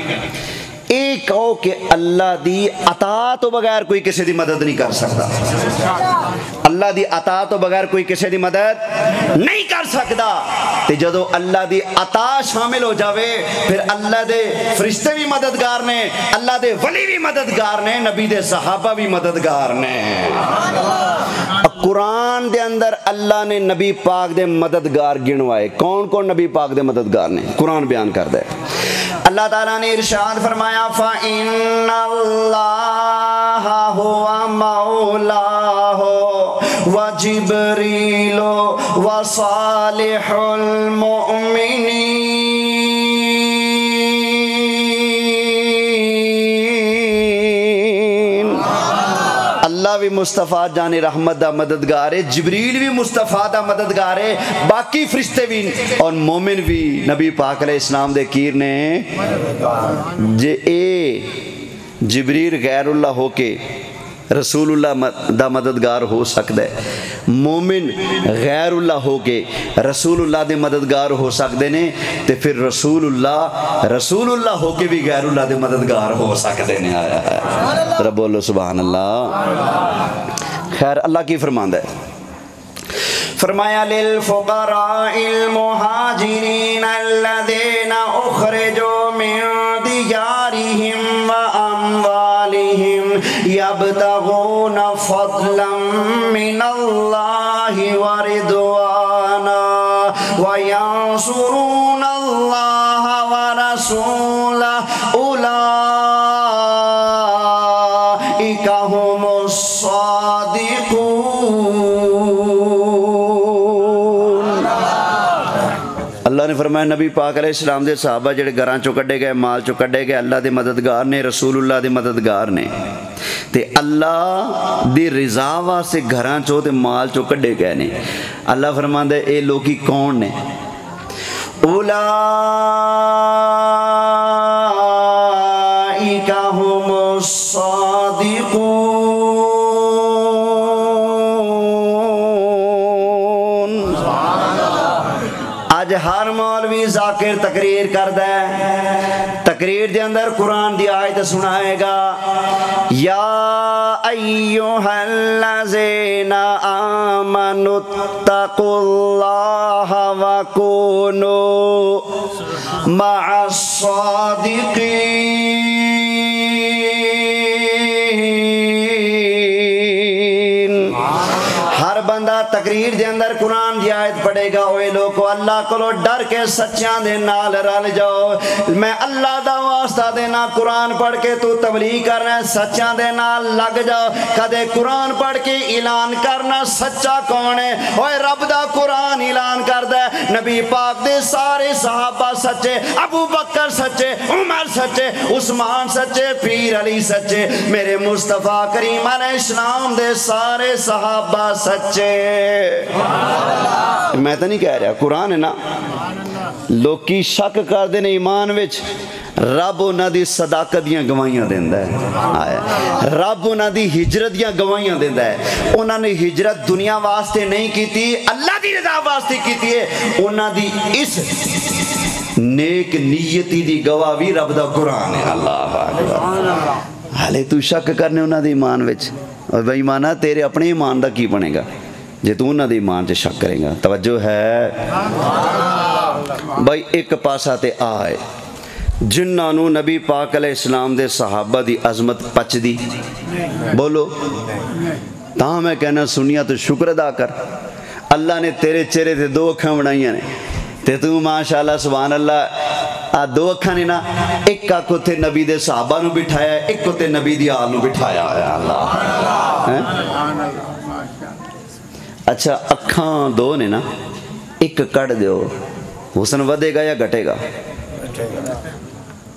یہ کہو کہ اللہ دی عطا تو بغیر کوئی کسی دی مدد نہیں کر سکتا، اللہ دی عطا تو بغیر کوئی کسی دی مدد نہیں کر سکتا۔ تے جدو اللہ دی عطا شامل ہو جاوے پھر اللہ دے فرشتے بھی مددگار نے، اللہ دے ولی بھی مددگار نے، نبی دے صحابہ بھی مددگار نے۔ قرآن دے اندر اللہ نے نبی پاک دے مددگار گنوائے، کون کون نبی پاک دے مددگار نے؟ قرآن بیان کر دے۔ اللہ تعالیٰ نے ارشاد فرمایا فَإِنَّ اللَّهَ هُوَ مَوْلَاهُ وَجِبْرِيلُ وَصَالِحُ الْمُؤْمِنِينَ۔ اللہ بھی مصطفیٰ جان رحمت دا مددگار ہے، جبریل بھی مصطفیٰ دا مددگار ہے، باقی فرشتے بھی اور مومن بھی نبی پاک علیہ السلام دے کیر نے۔ جے اے جبریل غیر اللہ ہو کے رسول اللہ دا مددگار ہو سکتا ہے، مومن غیر اللہ ہو کے رسول اللہ دے مددگار ہو سکتے ہیں، تے پھر رسول اللہ ہو کے بھی غیر اللہ دے مددگار ہو سکتے ہیں۔ آیا ہے رب بولو سبحان اللہ۔ خیر اللہ کی فرماندہ ہے، فرمایا للفقراء المہاجرین الذین اخرجوا من دیارہم واموالہم یبتغون فضلا من اللہ ورضوانا وینصرون اللہ ورسولہ اولئک هم الصادقون۔ اللہ نے فرمایا نبی پاک علیہ السلام دے صحابہ جڑے گھراں چوں کڈے گئے، مال چوں کڈے گئے، اللہ دے مددگار نے، رسول اللہ دے مددگار نے، تے اللہ دی رضا واسطے گھراں چوں تے مال چوں کڈے گئے نے۔ اللہ فرماندا ہے اے لوکی کون نے؟ اولئک هم الصادقون۔ آج ہر مولوی ذاکر تقریر کردہ ہے، تقریر دے اندر قرآن دی آیت سنائے گا، یا ایہا الذین آمنوا اتقوا اللہ وکونوا مع الصادقین۔ ہر بندہ تقریر دے اندر قرآن دی آیت پڑھے گا، اوے لوگو اللہ کو ڈر کے سچیاں دے نال رل جاؤ۔ میں اللہ دا واسطہ دینا، قرآن پڑھ کے تو تبلیغ کرنا ہے، سچیاں دے نال لگ جاؤ۔ کدے قرآن پڑھ کے اعلان کرنا سچا کون ہے؟ اوے رب دا قرآن اعلان کردہ ہے، نبی پاک دے سارے صحابہ سچے، ابو بکر سچے، عمر سچے، عثمان سچے، پیر علی سچے، میرے مصطفیٰ کریم علیہ السلام دے سارے صحابہ سچے۔ میں تو نہیں کہہ رہا، قرآن ہے نا۔ لوکی شک کر دینے ایمان وچ، رب انہاں دی صداقت دیاں گواہیاں دیندا ہے۔ رب انہاں دی ہجرت دیاں گواہیاں دیندا ہے۔ انہاں نے ہجرت دنیا واسطے نہیں کیتی، اللہ دی رضا واسطے کیتی ہے۔ انہاں دی اس نیک نیتی دی گواہ بھی رب دا قرآن ہے۔ اللہ اکبر۔ حالے تو شک کرنے انہاں دی ایمان وچ، اور بے ایمانہ تیرے اپنے ایمان دا کی بنے گا جے تو انہاں دی ایمان چ شک کرے گا؟ توجہ ہے بھائی۔ ایک پاسا تے آئے جنہاں نو نبی پاک علیہ السلام دے صحابہ دی عظمت پچ دی، بولو تاں میں کہنا سنیا تو شکر ادا کر۔ اللہ نے تیرے چہرے تے دو اکھاں بنائیاں نے، تے تو ماشاءاللہ سبحان اللہ دو اکھاں نے نا، ایک اکھ تے نبی دے صحابہ نو بٹھایا ہے، ایک تے نبی دی آل نو بٹھایا ہے۔ اللہ اچھا اکھاں دو نے نا، ایک کڑ دیو، حسن ودے گا یا گھٹے گا؟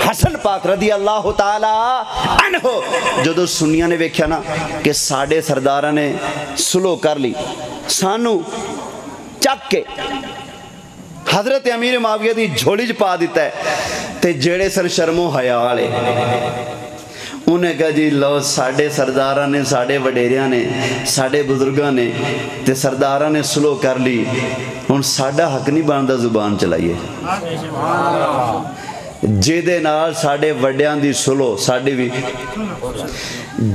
حسن پاک رضی اللہ تعالی عنہ جدو سنیاں نے ویکھیا نا کہ ساڑے سرداراں نے سلو کر لی سانو چک کے حضرت امیر معاویہ دی جھولی پا دیتا ہے تے جیڑے سن شرم و حیا والے انہیں کہا جی لو ساڑے سرداراں نے ساڑے وڈیریاں نے ساڑے بزرگاں نے تے سرداراں نے سلو کر لی ہن ساڑا حق نہیں بندا زبان چلائیے جیدے نال ساڑے وڈیاں دی سلو ساڑی بھی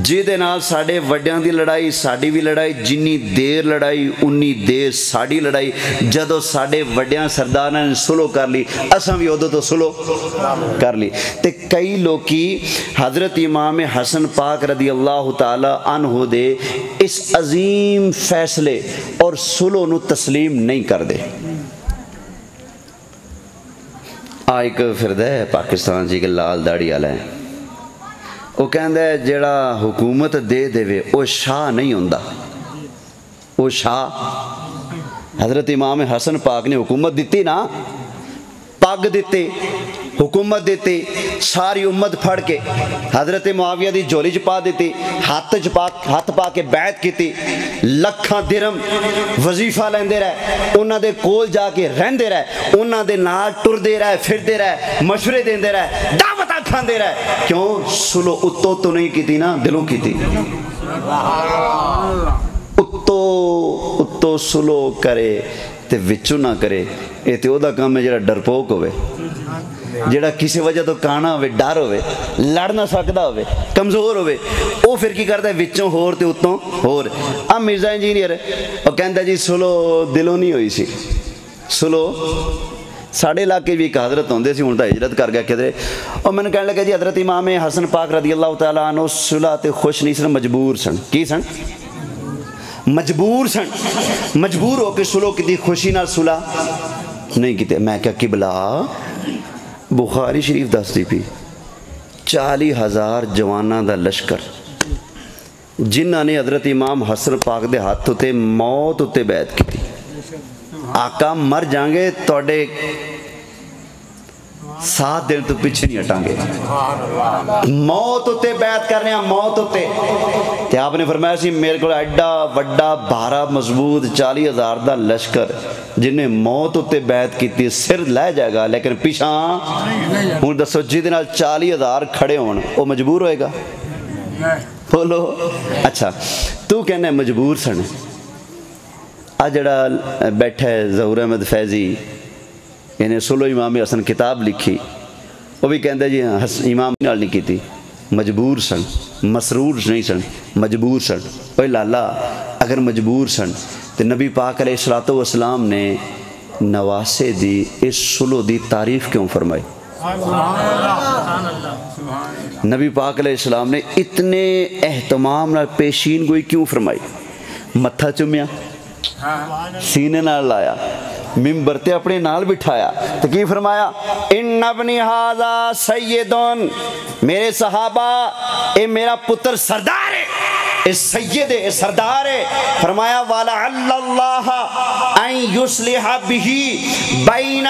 جیدے نال ساڑے وڈیاں دی لڑائی ساڑی بھی لڑائی جنی دیر لڑائی انی دیر ساڑی لڑائی جدو ساڑے وڈیاں سرداراں نے سلو کر لی اساں بھی ادو تو سلو کر لی تے کئی لوکی حضرت امام حسن پاک رضی اللہ تعالی عنہ دے اس عظیم فیصلے اور سلو نو تسلیم نہیں کر دے ایک فرد ہے پاکستان جی کے لال داڑھی والا ہے وہ کہندا ہے جڑا حکومت دے دے وہ شاہ نہیں ہوندا وہ شاہ حضرت امام حسن پاک نے حکومت دیتی نا پگ دیتے حکومت دیتی ساری امت پھڑ کے حضرت معاویہ دی جولی پا دیتی ہاتھ پا کے بیعت کیتی لکھاں درم وظیفہ لیندے رہے انہاں دے کول جا کے رہندے رہے انہاں دے نال ٹردے رہے پھردے رہے مشورے دیندے رہے دعوتاں کھاندے رہے کیوں سلو اتو تو نہیں کیتی نا دلوں کیتی اتو سلو کرے تے وچوں نہ کرے اے تے او دا کام ہے جڑا ڈرپوک ہوئے جڑا کسی وجہ تو کانا ہوئے ڈر ہوئے لڑ نہ سکدا ہوئے کمزور ہوئے او پھر کی کرتا ہے وچوں ہور تے اتوں ہور اب مرزا انجینئر او کہندا جی سلو دلوں نہیں ہوئی سی سلو ساڑھے علاقے بھی ایک حضرت ہوندے سی ہوندا ہجرت کر گیا کدھر اور میں نے کہنے لگا جی حضرت امام حسن پاک رضی اللہ تعالیٰ عنہ صلح تے خوش نہیں سن مجبور سن کی سن مجبور سن مجبور ہو کے سلو کی خوشی نال صلح نہیں کیتے میں کہا قبلہ بخاری شریف دس دی پی 40,000 جواناں دا لشکر جنہاں نے حضرت امام حسن پاک دے ہاتھ ہوتے موت ہوتے بیعت کی تھی آقا مر جائیں گے توڑے 7 دن تو پیچھے نہیں ہٹاں گے موت ہوتے بیعت کر رہے ہیں موت ہوتے کہ آپ نے فرمایا سی میرے کو ایڈا وڈا بھارا مضبوط 40,000 دا لشکر جنہیں موت ہوتے بیعت کی تھی سر لے جائے گا لیکن پیچھاں ہوں دسو جی دنال 40,000 کھڑے ہون وہ مجبور ہوئے گا بولو اچھا تو کہنا ہے مجبور سن آج جڑا بیٹھا ہے ظہور احمد فیضی یعنی سلو امام حسن کتاب لکھی وہ بھی کہندہ جی امام نال نہیں کی تھی مجبور سن مسرور نہیں سن مجبور سن اوہ لالا اگر مجبور سن تو نبی پاک علیہ السلام نے نواسے دی اس سلو دی تعریف کیوں فرمائی نبی پاک علیہ السلام نے اتنے اہتمام نال پیشین گوئی کیوں فرمائی متھا چومیا سینے نال لایا ممبر تے اپنے نال بٹھایا تو کی فرمایا ان ابنی ھذا سیدون میرے صحابہ اے میرا پتر سردار ہے اے سید ہے اے سردار ہے فرمایا وَلَعَلَّ اللَّهَ أَن يُصْلِحَ بِهِ بَيْنَ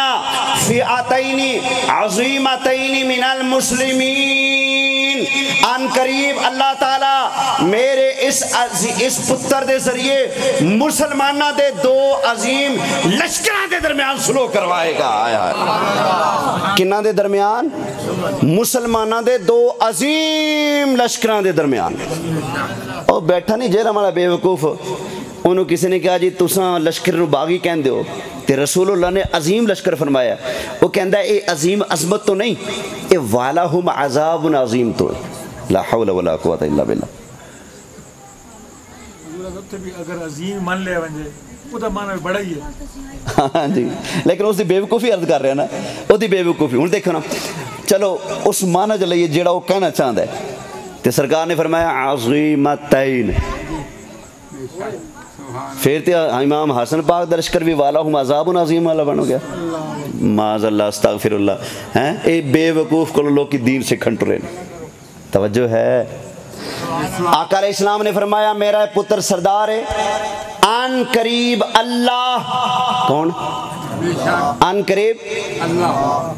فِئَتَيْنِ عَظِيمَتَيْنِ مِنَ الْمُسْلِمِينَ ان قریب اللہ تعالیٰ میرے اس پتر دے ذریعے مسلمانہ دے دو عظیم لشکران دے درمیان سلو کروائے گا آیا کنہ دے درمیان مسلمانہ دے دو عظیم لشکران دے درمیان اور بیٹھا نہیں جیرہ ہمارا بے وقوف انہوں کسی نے کہا جی تساں لشکر نو باغی کہن دیو تے رسول اللہ نے عظیم لشکر فرمایا وہ کہندہ اے عظیم عظمت تو نہیں اے والہم عذاب عظیم تو لا حول ولا قوت الا باللہ اگر عظیم من لے ونجے وہ تو مانا بڑا ہی ہے ہاں جی لیکن اس دی بے وقوفی عرض کر رہے ہیں نا وہ دی بے وقوفی ہوں دیکھو نا چلو اس معنی جو لئیے جیڑا وہ کہنا چاہتا ہے تے سرکار نے فرمایا عظیمتین پھر تے امام حسن پاک درشکر بھی والا ہوں عذاب عظیم والا بنو گیا معاذ اللہ استغفر اللہ اے بے وقوف کو لوگ کی دین سے کھنٹ رہے توجہ ہے آقا علیہ السلام نے فرمایا میرا پتر سردار ہے ان قریب اللہ کون ان قریب اللہ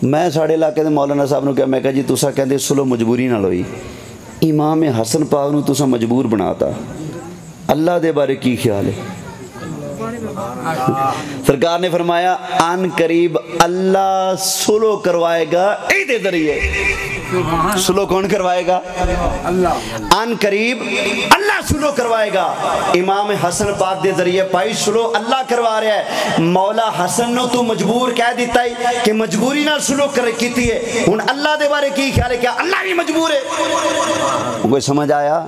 میں ساڑے علاقے دے مولانا صاحب نے کہا، میں کہا جی تسا کہندے سلو مجبوری نال ہوئی، امام حسن پاک نو تسا مجبور بناتا، اللہ دے بارے کی خیال ہے؟ سرکار نے فرمایا ان قریب اللہ سلو کروائے گا ایدے ذریعے۔ سلو کون کروائے گا؟ اللہ۔ ان قریب اللہ سلو کروائے گا، امام حسن پاک دے ذریعے پائی سلو اللہ کروا رہا ہے۔ مولا حسن نو تو مجبور کہہ دیتا ہے کہ مجبوری نہ سلو کیتی ہے، ہن اللہ دے بارے کی خیال ہے؟ کیا اللہ بھی مجبور ہے؟ کوئی سمجھ آیا؟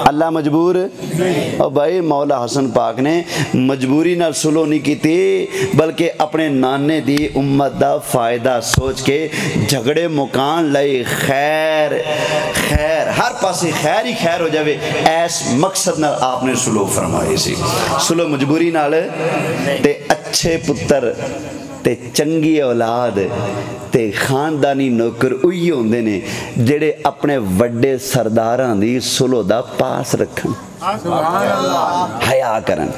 اللہ مجبور؟ اور بھائی مولا حسن پاک نے مجبوری نہ سلو نہیں کیتی، بلکہ اپنے نانے دی امت دا فائدہ سوچ کے جھگڑے مکان لئی خیر خیر ہر پاسے خیر ہی خیر ہو جاوے ایس مقصد نال آپ نے سلو فرمائی سی۔ سلو مجبوری نال تے اچھے پتر تے چنگی اولاد تے خاندانی نوکر اوہی ہوندے نے جڑے اپنے وڈے سرداراں دی سلو دا پاس رکھن، حیا کرن،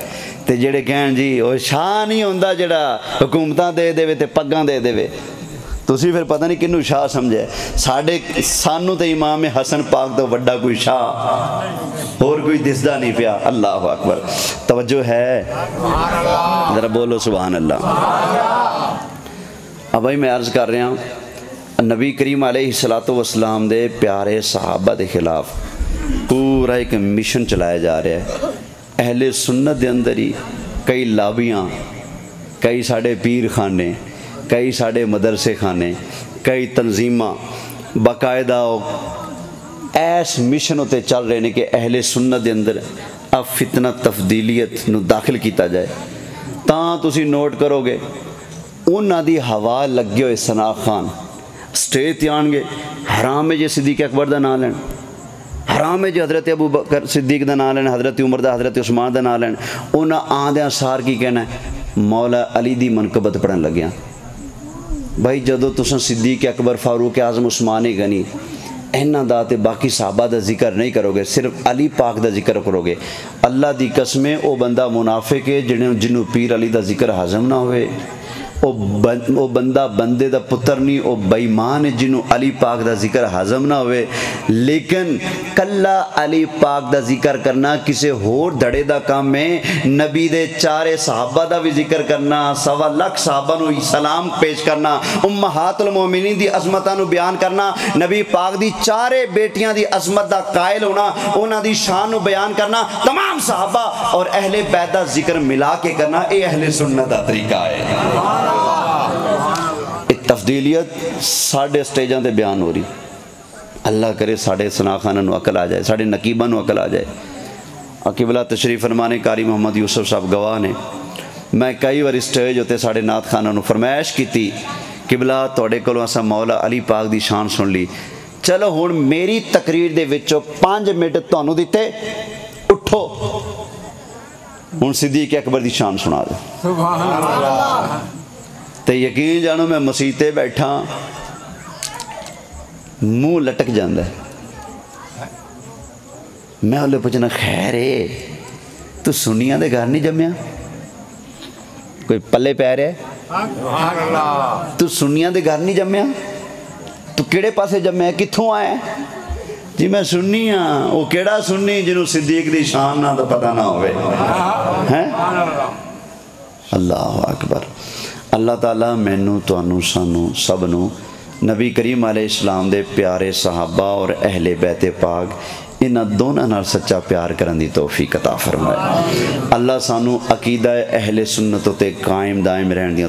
تے جڑے کہن جی او شاہ نہیں ہوندا جڑا حکومتاں دے دے تے پگاں دے دے۔ تسی پھر پتہ نہیں کنوں شاہ سمجھے؟ سانو تے امام حسن پاک تو وڈا کوئی شاہ اور کوئی دسدا نہیں پیا۔ اللہ اکبر، توجہ ہے؟ ذرا بولو سبحان اللہ۔ اب بھائی میں عرض کر رہا ہوں، نبی کریم علیہ السلام دے پیارے صحابہ دے خلاف پورا ایک مشن چلایا جا رہا ہے۔ اہل سنت دے اندر ہی کئی لابیاں، کئی ساڑے پیر خانے، کئی ساڑے مدرسے خانے، کئی تنظیماں باقاعدہ ایس مشن ہوتے چل رہے ہیں کہ اہل سنت دے اندر اب فتنہ تفضیلیت نو داخل کیتا جائے۔ تاں تسی نوٹ کرو گے انہاں دی ہوا لگے ہوئے ثنا خان سٹیج تے آن گے، حرام ہے جی صدیق اکبر دا نام لین، حرام ہے جی حضرت ابو بکر صدیق دا نام لین، حضرت عمر دا، حضرت عثمان دا نام لین۔ انہاں آندیاں سار کی کہنا ہے؟ مولا علی دی منقبت پڑھن لگیاں۔ بھائی جدو تساں صدیق اکبر، فاروق اعظم، عثمان غنی انہاں دا تے باقی صحابہ دا ذکر نہیں کرو گے، صرف علی پاک دا ذکر کرو گے، اللہ دی قسمیں او بندہ منافق ہے جنہوں پیر علی دا ذکر ہضم نہ ہوئے، او بندہ بندے دا پتر نہیں، او بےمان ہے جنہوں علی پاک دا ذکر ہضم نہ ہوئے۔ لیکن کلا علی پاک دا ذکر کرنا کسے ہور دھڑے دا کام ہے، نبی دے چارے صحابہ دا بھی ذکر کرنا، 1.25 لاکھ صحابہ نو سلام پیش کرنا، امہات المومنین دی عظمتاں نو بیان کرنا، نبی پاک دی چارے بیٹیاں دی عظمت دا قائل ہونا، انہاں دی شان نو بیان کرنا، تمام صحابہ اور اہل بیت دا ذکر ملا کے کرنا، اے اہل سنت دا طریقہ ہے۔ تفضیلیت ساڑھے سٹیجاں دے بیان ہو رہی، اللہ کرے ساڑھے سناخانہ نو عقل آ جائے، ساڑھے نقیبہ نو عقل آ جائے۔ قبلہ تشریف فرمانے قاری محمد یوسف صاحب گواہ نے، میں کئی بار سٹیج ہوتے ساڑھے نعت خانہ نو فرمائش کی تھی، قبلہ توڑے کلوں اسا مولا علی پاک دی شان سن لی، چلو ہون میری تقریر دے وچوں 5 منٹ تانوں دیتے، اٹھو ہون صدیق اکبر دی شان سنا دے۔ سبحان اللہ۔ تے یقین جانو میں مسیتے بیٹھا منہ لٹک جاندہ ہے، میں انہیں پوچھنا خیر ہے تو سنیاں دے گھر نہیں جمیا، کوئی پلے پہ رہے تو سنیاں دے گھر نہیں جمیا، تو کیڑے پاسے جمیا، کتھوں آئے؟ جی میں سنی ہاں، وہ کیڑا سنی جنہوں صدیق دی شان نہ تو پتہ نہ ہوئے ہیں۔ اللہ اکبر۔ اللہ تعالیٰ مینوں تانوں سانوں سب نو نبی کریم علیہ السلام دے پیارے صحابہ اور اہل بیت پاک انہاں دونوں نال سچا پیار کرن دی توفیق عطا فرمائے۔ اللہ سانوں عقیدہ اہل سنت تے قائم دائم رہن دی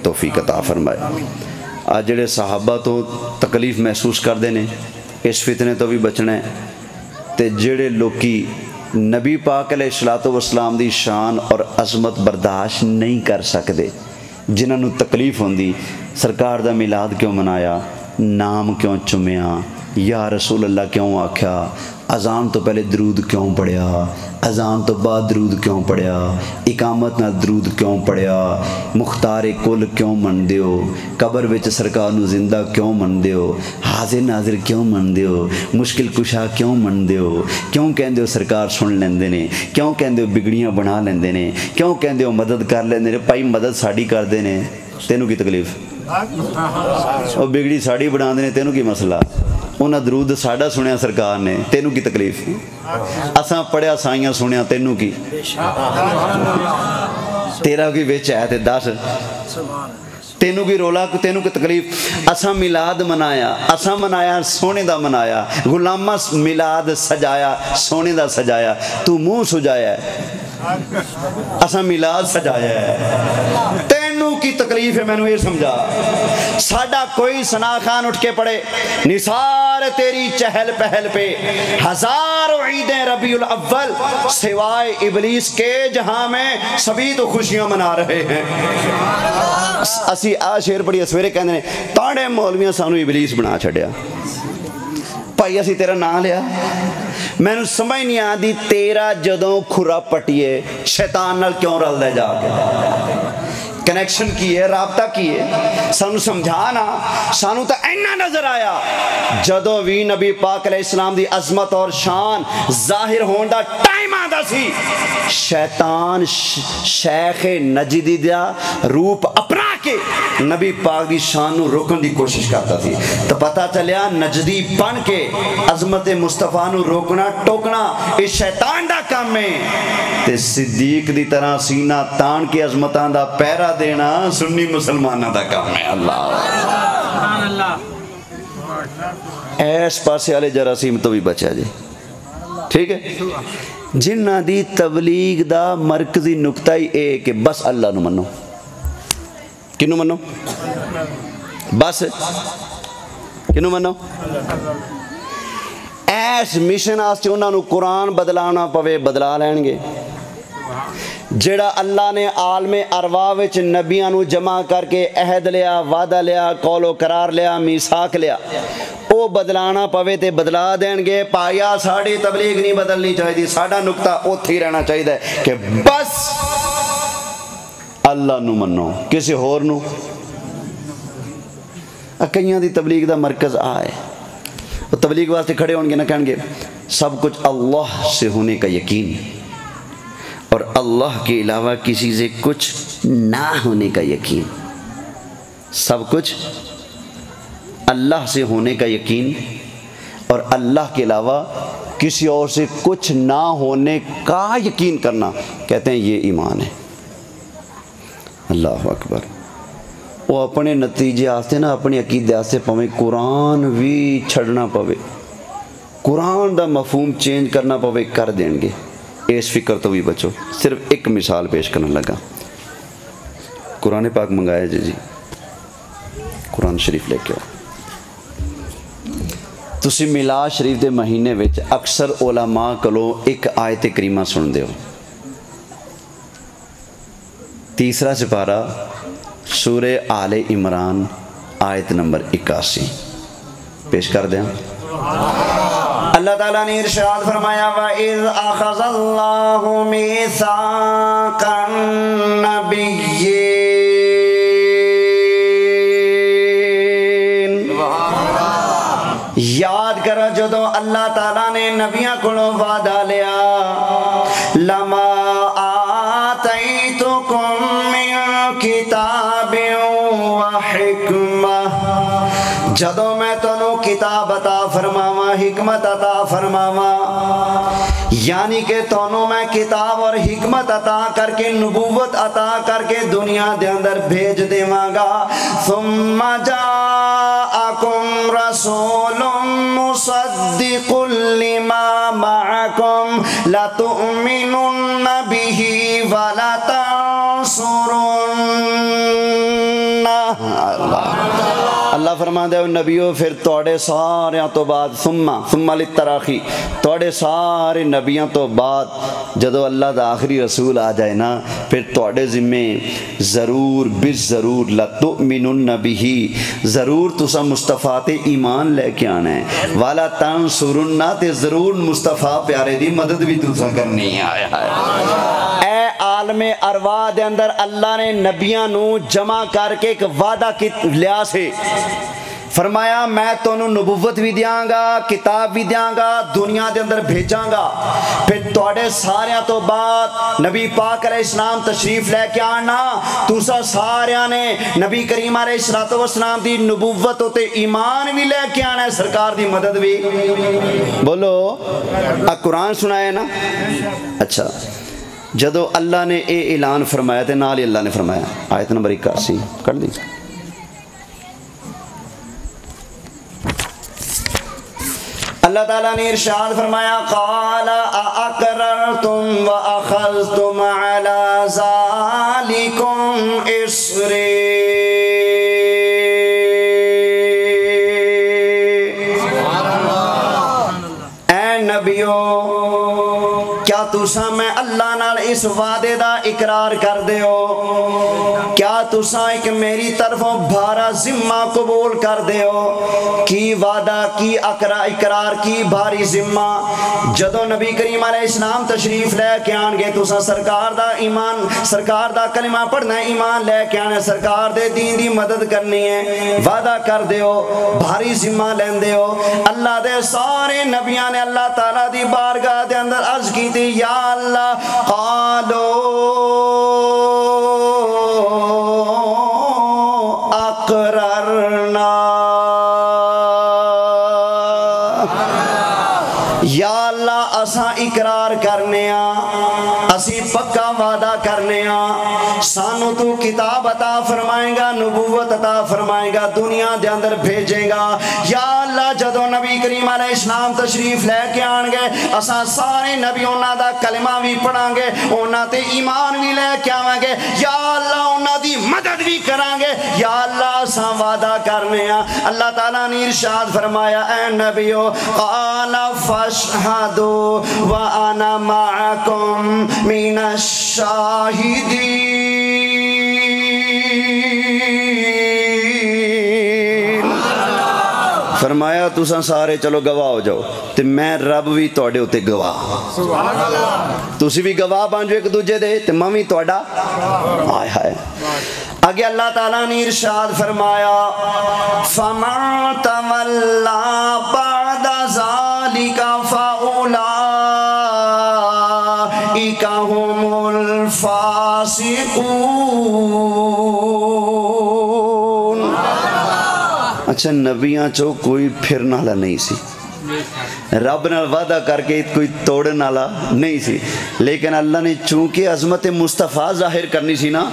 توفیق عطا فرمائے۔ آج جڑے صحابہ تو تکلیف محسوس کردے نے، اس فتنے تو بھی بچنا ہے، تے جڑے لوکی نبی پاک علیہ السلام دی شان اور عظمت برداشت نہیں کر سکدے، جنہاں نو تکلیف ہوندی، سرکار دا میلاد کیوں منایا، نام کیوں چمیا، یا رسول اللہ کیوں آکھیا، اذان تو پہلے درود کیوں پڑھیا، اذان تو بعد درود کیوں پڑھیا، اقامت نہ درود کیوں پڑھیا، مختار کل کیوں من دیو، قبر وچ سرکار نو زندہ کیوں من دیو، حاضر ناظر کیوں من دیو، مشکل کشا کیوں من دیو، کیوں کہندے ہو سرکار سن لیندے نے، کیوں کہندے ہو بگڑیاں بنا لیندے نے، کیوں کہندے ہو مدد کر لیندے نے، پائی مدد ساڑی کر دے نے، تینوں کی تکلیف وہ بگڑی ساڑی بنا دینے تینوں کی مسئلہ انہاں درود ساڑا سنیا سرکار نے تینوں کی تکلیف اساں پڑھیا سائیاں سنیا تینوں کی تیرا کی ویچ ہے تے دس تینوں کی رولا تینوں کی تکلیف اساں میلاد منایا سونے دا منایا غلامہ میلاد سجایا سونے دا سجایا تو منہ سجایا ہے اساں میلاد سجایا ہے تینوں کی تکلیف ہے میں نے یہ سمجھا ساڑا کوئی ثنا خان اٹھ کے پڑے نثار تیری چہل پہل پہ ہزاروں عیدیں ربیع الاول سوائے ابلیس کے جہاں میں سبھی تو خوشیاں منا رہے ہیں اسی شیر پڑھی سویرے کہنے نے تاڑے مولویاں سانو ابلیس بنا چھڑیا بھائی اسی تیرا نام لیا میں نے سمجھ نہیں آدھی تیرا جدوں کھرا پٹیے شیطان نال کیوں رل دے جا کے کنیکشن کی ہے رابطہ کی ہے سانو سمجھانا سانو تا اینا نظر آیا جدوں وی نبی پاک علیہ السلام دی عظمت اور شان ظاہر ہوندا ٹائم آدھا سی شیطان شیخ نجدی دیا روپ اپنا کے نبی پاک دی شان نو روکن دی کوشش کرتا تھی تو پتہ چلیا نجدی بن کے عظمت مصطفیٰ نو روکنا ٹوکنا اس شیطان دا کام میں تے صدیق دی طرح سینہ تان کے عظمتان دا پیرا دینا سنی مسلمانہ دا کام ہے اللہ ایس پاسے والے جراثیم تو بھی بچا جائے ٹھیک ہے جنہ دی تبلیغ دا مرکزی نکتہ ہی اے کہ بس اللہ نو منو کنو منو بس کنو منو ایس مشن آستے انہوں نے قرآن بدلانا پوے بدلا لین گے جڑا اللہ نے عالم ارواح وچ نبیاں نو جمع کر کے عہد لیا وعدہ لیا قول و قرار لیا میثاق لیا او بدلانا پوے تے بدلا دین گے پایا ساڑی تبلیغ نہیں بدلنی چاہیے ساڑا نکتہ اوتھی رہنا چاہیے کہ بس اللہ نو منو کسی ہور نو کئیاں دی تبلیغ دا مرکز آئے وہ تبلیغ واسطے کھڑے ہوں گے نہ کہیں گے سب کچھ اللہ سے ہونے کا یقین اور اللہ کے علاوہ کسی سے کچھ نہ ہونے کا یقین سب کچھ اللہ سے ہونے کا یقین اور اللہ کے علاوہ کسی اور سے کچھ نہ ہونے کا یقین کرنا کہتے ہیں یہ ایمان ہے اللہ اکبر وہ اپنے نتیجے آستے نا اپنی عقیدے آستے پویں قرآن بھی چھڑنا پوے قرآن دا مفہوم چینج کرنا پوے کر دیں گے اس فکر تو بھی بچو صرف ایک مثال پیش کرنے لگا قرآن پاک منگایا جی قرآن شریف لے کے آؤ تسی میلاد شریف دے مہینے وچ اکثر علماء کلو ایک آیت کریمہ سن دے ہو تیسرا سپارہ سورہ آل عمران آیت نمبر 81 پیش کر دیں اللہ تعالیٰ نے ارشاد فرمایا وَإِذْ أَخَذَ اللَّهُ مِيثَاقَ النَّبِيِّينَ یاد کرو جدو اللہ تعالیٰ نے نبیاں کو وعدہ لیا لَمَا آتَيْتُكُم مِّن كِتَابٍ وَحِكْمَةٍ جدو میں تنو کتاب عطا فرماوا حکمت عطا فرماوا یعنی کہ تنو میں کتاب اور حکمت عطا کر کے نبوت عطا کر کے دنیا دے اندر بھیج دیواں گا ثم جاءکم رسول مصدق لما معکم لتؤمنن به ولتنصرن اللہ فرما دے نبیوں پھر توڑے سارے تو بعد ثم للتراخی توڑے سارے نبیوں تو بعد جدو اللہ دا آخری رسول آ جائے نا پھر توڑے ذمے ضرور بالضرور لتؤمنن به ضرور تسا مصطفیٰ تے ایمان لے کے آنا ہے والا تنصرن تے ضرور مصطفیٰ پیارے دی مدد بھی تسا کرنی ہے اے عالم ارواح دے اندر اللہ نے نبیاں نو جمع کر کے ایک وعدہ کی لیا سے فرمایا میں تانوں نبوت بھی دیاں گا، کتاب بھی دیاں گا، دنیا دے اندر بھیجاں گا، پھر تواڈے ساریاں تو بعد نبی پاک علیہ السلام تشریف لے کے آنا، تساں ساریاں نے نبی کریم علیہ السلام دی نبوت تے ایمان بھی لے کے آنا ہے، سرکار دی مدد بھی۔ بولو قرآن سنایا نا؟ اچھا جدو اللہ نے اے اعلان فرمایا تے نال اللہ نے فرمایا، آیت نمبر 81 کر دی۔ اللہ تعالیٰ نے ارشاد فرمایا قال اقررتم واخذتم على ذلكم اصری، اے نبیو کیا تساں میں اللہ نال اس وعدے دا اقرار کر دے ہو؟ کیا تساں ایک میری طرفوں بھارا ذمہ قبول کر دے ہو؟ کی وعدہ کی اقرار کی بھاری ذمہ؟ جدو نبی کریم علیہ السلام تشریف لے کے آن گے تساں سرکار دا ایمان، سرکار دا کلمہ پڑھنا ہے، ایمان لے کے آنے، سرکار دے دین دی مدد کرنی ہے، وعدہ کر دے ہو، بھاری ذمہ لین دے ہو۔ اللہ دے سارے نبیان نے اللہ تعالیٰ دی بارگاہ دے اندر عرض کی تھی یا اللہ قالو اقررنا، یا اللہ اساں اقرار کرنے اسی پکا وعدہ کرنے سانو تو کتاب عطا فرمائیں گا، نبوت عطا فرمائیں گا، دنیا دے اندر بھیجیں گا۔ یا اللہ جدو نبی کریم علیہ السلام تشریف لے کے آن گے اساں سارے نبی انہاں دا کلمہ بھی پڑھاں گے، انہاں تے ایمان بھی لے کے آواں گے، یا اللہ انہاں دی مدد بھی کران گے، یا اللہ اساں وعدہ کرنے اللہ تعالیٰ نے ارشاد فرمایا اے نبیو قال فاشہدوا وانا معکم من الشاہدین، فرمایا تساں سارے چلو گواہ ہو جاؤ تے میں رب بھی تواڈے اوتے گواہ، تسی بھی گواہ بن جو ایک دوجے دے تے میں بھی تواڈا۔ ہائے ہائے آگے اللہ تعالیٰ نے ارشاد فرمایا فَمَن تَوَلَّىٰ بَعْدَ ذَلِكَ فَأُولَٰئِكَ هُمُ الْفَاسِقُونَ۔ اچھا نبیاں چو کوئی پھرنا والا نہیں سی، رب نال وعدہ کر کے کوئی توڑن والا نہیں سی، لیکن اللہ نے چونکہ عظمت مصطفیٰ ظاہر کرنی سی نا،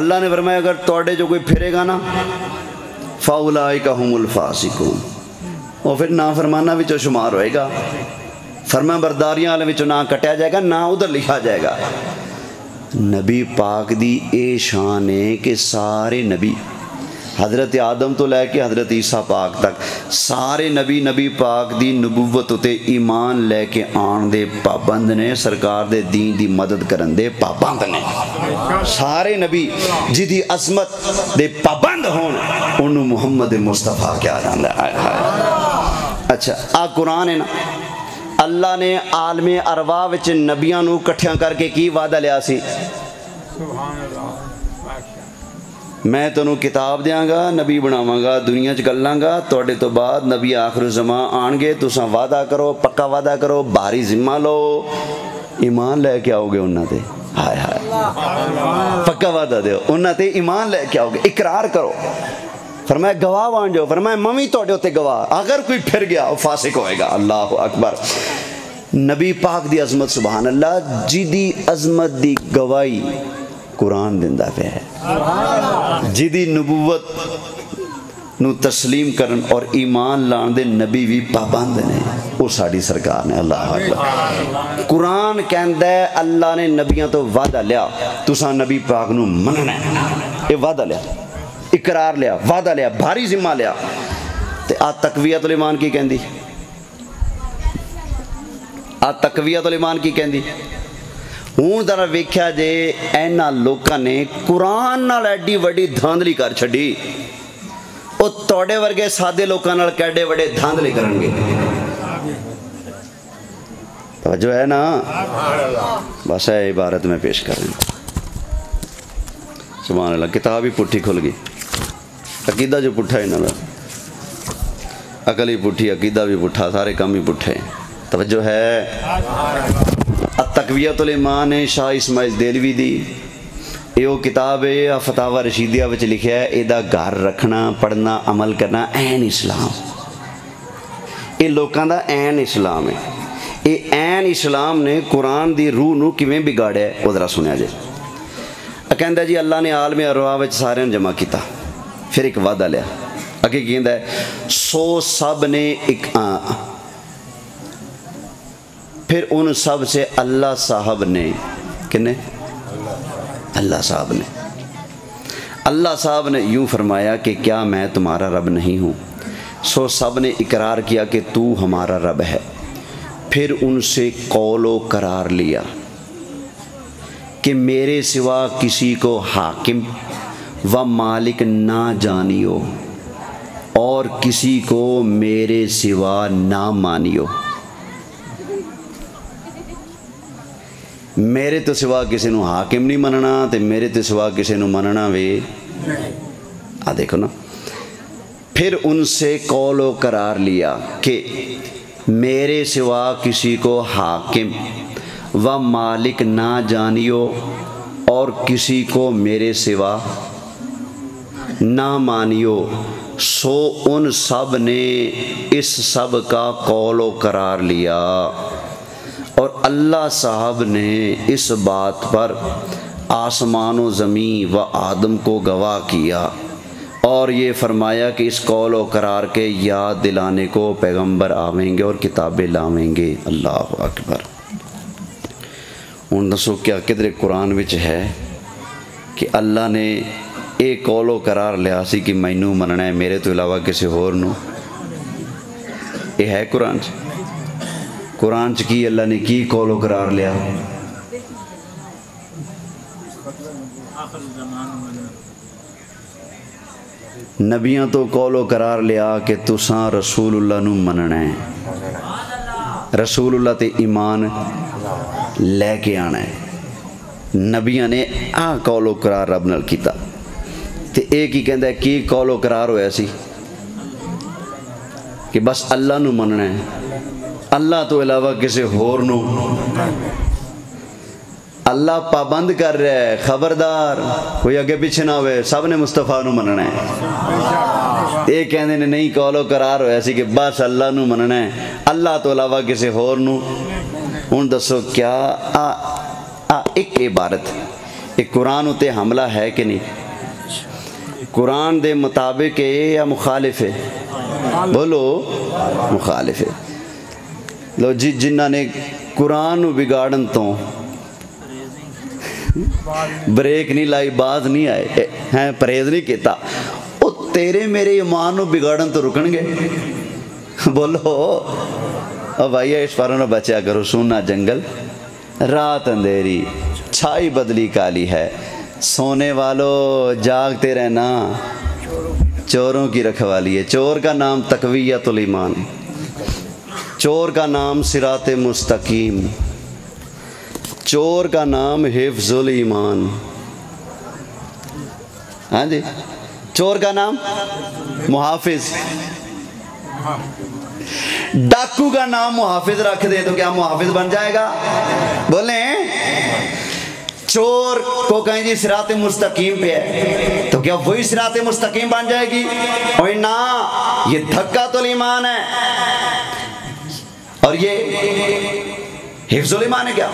اللہ نے فرمایا اگر توڑے جو کوئی پھرے گا نا فَأُولَئِكَ هُمُ الْفَاسِقُونَ، وہ پھر نافرمانہ وچوں شمار ہوئے گا، فرما برداریاں والے وچوں نہ کٹیا جائے گا، نہ ادھر لکھا جائے گا۔ نبی پاک دی اے شان ہے کہ سارے نبی حضرت آدم تو لے کے حضرت عیسیٰ پاک تک سارے نبی پاک دی نبوت تے ایمان لے کے آن دے پابند نے، سرکار دے دین دی مدد کرن دے پابند نے، سارے نبی جی دی عظمت دے پابند ہون انہوں محمد مصطفیٰ کیا جاندہ ہے۔ اچھا آ قرآن ہے نا، اللہ نے عالم ارواح وچ نبیاں نو کٹھیاں کر کے کی وعدہ لیا سی، میں تنوں کتاب دیاں گا، نبی بناواں گا، دنیا چ گلاں گا، توڑے تو بعد نبی آخر زمان آن گے، تساں وعدہ کرو، پکا وعدہ کرو، بھاری ذمہ لو، ایمان لے کے آؤ گے انہاں تے، ہائے ہائے پکا وعدہ دیو، انہاں تے ایمان لے کے آؤ گے، اقرار کرو، فرمایا گواہ بن جاؤ، فرمایا ممی توڑے ہوتے گواہ، اگر کوئی پھر گیا وہ فاسق ہوئے گا۔ اللہ اکبر۔ نبی پاک دی عظمت سبحان اللہ جی دی عظمت دی گواہی قرآن دندہ پہ ہے، جی دی نبوت نو تسلیم کرن اور ایمان لان دے نبی بھی پابند نے، وہ ساڑی سرکار نے۔ اللہ اکبر۔ قرآن کہندہ ہے اللہ نے نبیاں تو وعدہ لیا، تساں نبی پاک نو مننا ہے، یہ وعدہ لیا، اقرار لیا، وعدہ لیا، بھاری ذمہ لیا۔ تے آ تقویت الایمان کی کہندی، آ تقویت الایمان کی کہندی۔ ہوں ذرا ویکھیا جے اینا لوکاں نے قرآن نال ایڈی وڈی دھاندلی کر چھڈی، او توڑے ورگے سادے لوکاں نال کیڈے وڈے دھاندلی کرن گے۔ توجہ ہے نا، بس ہے عبارت میں پیش کر رہے ہیں۔ سبحان اللہ، کتاب ہی پٹھی کھل گئی، عقیدہ جو پٹھا ہے نا، عقل ہی پٹھی، عقیدہ بھی پٹھا، سارے کام ہی پٹھے. توجہ ہے. التقویۃ الایمان شاہ اسماعیل دہلوی دی یہ کتاب ہے، فتاوی رشیدیہ وچ لکھیا ہے. یہ گھر رکھنا، پڑھنا، عمل کرنا عین اسلام. یہ لوکاں دا عین اسلام ہے. یہ عین اسلام نے قرآن دی روح نو کیویں بگاڑیا ہے وہ ذرا سنیا جائے. کہندا جی اللہ نے عالم ارواح وچ سارے جمع کیتا، پھر ایک وعدہ لیا. اگے کہندا ہے سو سب نے ایک پھر ان سب سے اللہ صاحب نے، کنے اللہ صاحب نے یوں فرمایا کہ کیا میں تمہارا رب نہیں ہوں؟ سو سب نے اقرار کیا کہ تو ہمارا رب ہے. پھر ان سے قول و قرار لیا کہ میرے سوا کسی کو حاکم و مالک نہ جانیو اور کسی کو میرے سوا نہ مانیو. میرے تو سوا کسی نو حاکم نہیں مننا تے میرے تو سوا کسی نو مننا وے دیکھو نا. پھر ان سے قول و قرار لیا کہ میرے سوا کسی کو حاکم و مالک نہ جانیو اور کسی کو میرے سوا نہ مانیو. سو ان سب نے اس سب کا قول و قرار لیا اور اللہ صاحب نے اس بات پر آسمان و زمین و آدم کو گواہ کیا اور یہ فرمایا کہ اس قول و قرار کے یاد دلانے کو پیغمبر آویں گے اور کتابیں لاویں گے. اللہ اکبر. ہن دسو کیا کدھر قرآن وچ ہے کہ اللہ نے ایک قول و قرار لیا سی کہ مینوں مننا ہے میرے تو علاوہ کسی ہور نو؟ یہ ہے قرآن چ؟ قرآن چ کی اللہ نے کی قول و قرار لیا؟ نبیاں تو قول و قرار لیا کہ تساں رسول اللہ نو مننا ہے، رسول اللہ تے ایمان لے کے آنا ہے. نبیاں نے قول و قرار رب نال کیتا تے ایک ہی کہندا ہے کی قول و قرار ہویا سی کہ بس اللہ نو مننا ہے، اللہ تو علاوہ کسی ہور نو. اللہ پابند کر رہا ہے خبردار کوئی اگے پیچھے نہ ہوئے، سب نے مصطفیٰ نو مننا ہے. یہ کہندے نے نہیں قول و قرار ہویا سی کہ بس اللہ نو مننا ہے، اللہ تو علاوہ کسی ہور نو. ہن دسو کیا ایک عبارت ایک قرآن اتے حملہ ہے کہ نہیں؟ قرآن دے مطابق ہے یا مخالف ہے؟ بولو مخالف ہے. لو جی جنہ نے قرآن نو بگاڑن تو بریک نہیں لائی، باز نہیں آئے ہیں، پرہیز نہیں کیتا، او تیرے میرے ایمان نو بگاڑن تو رکن گے؟ بولو او بھائی اس پاروں نہ بچیا کرو. سونا جنگل رات اندھیری چھائی بدلی کالی ہے، سونے والو جاگتے رہنا چوروں کی رکھوالی ہے. چور کا نام تقویۃ الایمان، چور کا نام صراط مستقیم، چور کا نام حفظ الایمان. ہاں جی چور کا نام محافظ. ڈاکو کا نام محافظ رکھ دے تو کیا محافظ بن جائے گا؟ بولیں. چور کو کہیں جی صراط مستقیم پہ ہے تو کیا وہی صراط مستقیم بن جائے گی؟ اور نا یہ دھکا تو ایمان ہے اور یہ حفظ الایمان ہے. کیا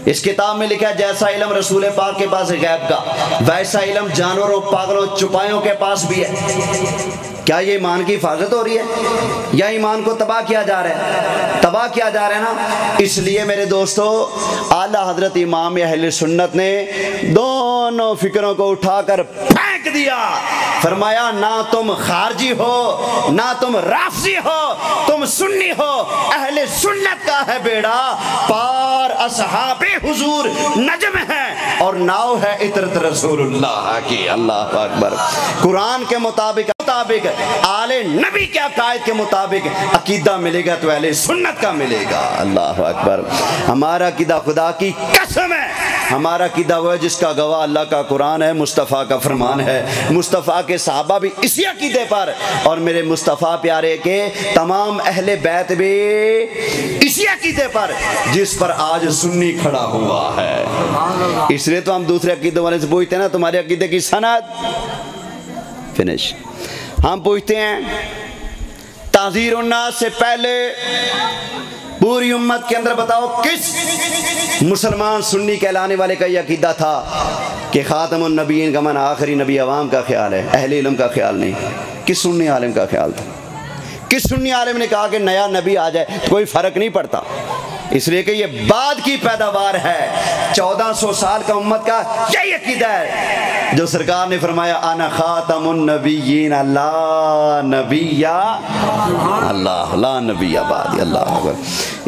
اس کتاب میں لکھا ہے جیسا علم رسول پاک کے پاس ہے غیب کا، ویسا علم جانوروں پاگلوں چپایوں کے پاس بھی ہے. کیا یہ ایمان کی حفاظت ہو رہی ہے یا ایمان کو تباہ کیا جا رہا ہے؟ تباہ کیا جا رہا ہے نا. اس لیے میرے دوستو اعلیٰ حضرت امام اہل سنت نے دونوں فکروں کو اٹھا کر پھینک دیا. فرمایا نہ تم خارجی ہو نہ تم رافضی ہو، تم سنی ہو. اہل سنت کا ہے بیڑا پار، اصحاب حضور نجم ہے اور ناؤ ہے عطرت رسول اللہ کی. اللہ اکبر. قرآن کے مطابق آل نبی کے عقائد کے مطابق عقیدہ ملے گا تو اہل سنت کا ملے گا. اللہ اکبر. ہمارا عقیدہ خدا کی قسم ہے ہمارا عقیدہ وہ ہے جس کا گواہ اللہ کا قرآن ہے، مصطفیٰ کا فرمان ہے، مصطفیٰ کے صحابہ بھی اسی عقیدے پر، اور میرے مصطفیٰ پیارے کے تمام اہل بیت بھی اسی عقیدے پر جس پر آج سنی کھڑا ہوا ہے۔ اس لیے تو ہم دوسرے عقیدوں والے سے پوچھتے ہیں نا تمہارے عقیدے کی سند فنش۔ ہم پوچھتے ہیں تعزیر الناس سے پہلے پوری امت کے اندر بتاؤ کس مسلمان سنی کہلانے والے کا یہ عقیدہ تھا کہ خاتم النبیین کا من آخری نبی عوام کا خیال ہے، اہل علم کا خیال نہیں؟ کس سنی عالم کا خیال تھا؟ کس سنی عالم نے کہا کہ نیا نبی آ جائے تو کوئی فرق نہیں پڑتا؟ اس لیے کہ یہ بعد کی پیداوار ہے، 1400 سال کا امت کا یہی عقیدہ ہے جو سرکار نے فرمایا انا خاتم النبیین لا نبی اللہ لا نبی بعد اللہ اکبر۔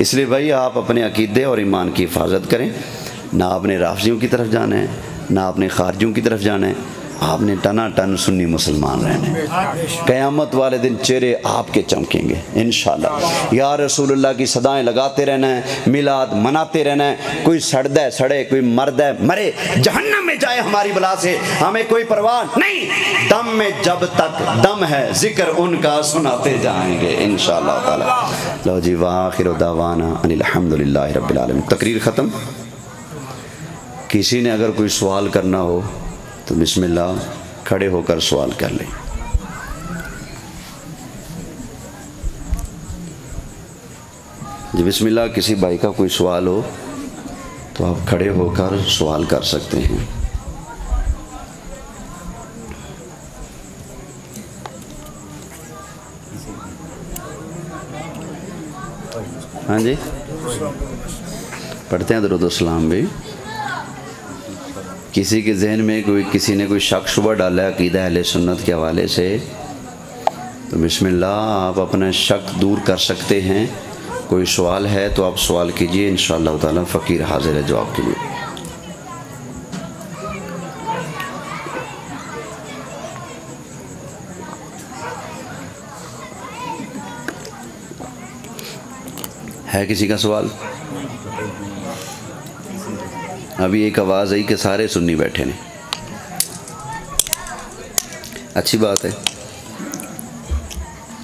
اس لیے بھائی آپ اپنے عقیدے اور ایمان کی حفاظت کریں، نہ اپنے رافضیوں کی طرف جانا ہے نہ اپنے خارجیوں کی طرف جانا ہے، آپ نے ٹنا ٹن سنی مسلمان رہنے۔ قیامت والے دن چہرے آپ کے چمکیں گے انشاءاللہ۔ یا رسول اللہ کی صدائیں لگاتے رہنا ہے، میلاد مناتے رہنا ہے، کوئی سڑتا ہے سڑے، کوئی مرد ہے مرے، جہنم میں جائے ہماری بلا سے ہمیں کوئی پرواہ نہیں، دم میں جب تک دم ہے ذکر ان کا سناتے جائیں گے انشاءاللہ تعالی۔ لو جی وآخر دعوانا ان الحمدللہ رب العالمین۔ تقریر ختم۔ کسی نے اگر کوئی سوال کرنا ہو تو بسم اللہ کھڑے ہو کر سوال کر لیں۔ جی بسم اللہ، کسی بھائی کا کوئی سوال ہو تو آپ کھڑے ہو کر سوال کر سکتے ہیں۔ ہاں جی پڑھتے ہیں درود و سلام بھی۔ کسی کے ذہن میں کسی نے کوئی شک شبہ ڈالا ہے عقیدہ اہل سنت کے حوالے سے تو بسم اللہ آپ اپنا شک دور کر سکتے ہیں۔ کوئی سوال ہے تو آپ سوال کیجئے، انشاءاللہ تعالی فقیر حاضر ہے جواب کے لیے۔ ہے کسی کا سوال؟ ابھی ایک آواز آئی کہ سارے سنی بیٹھے نے، اچھی بات ہے۔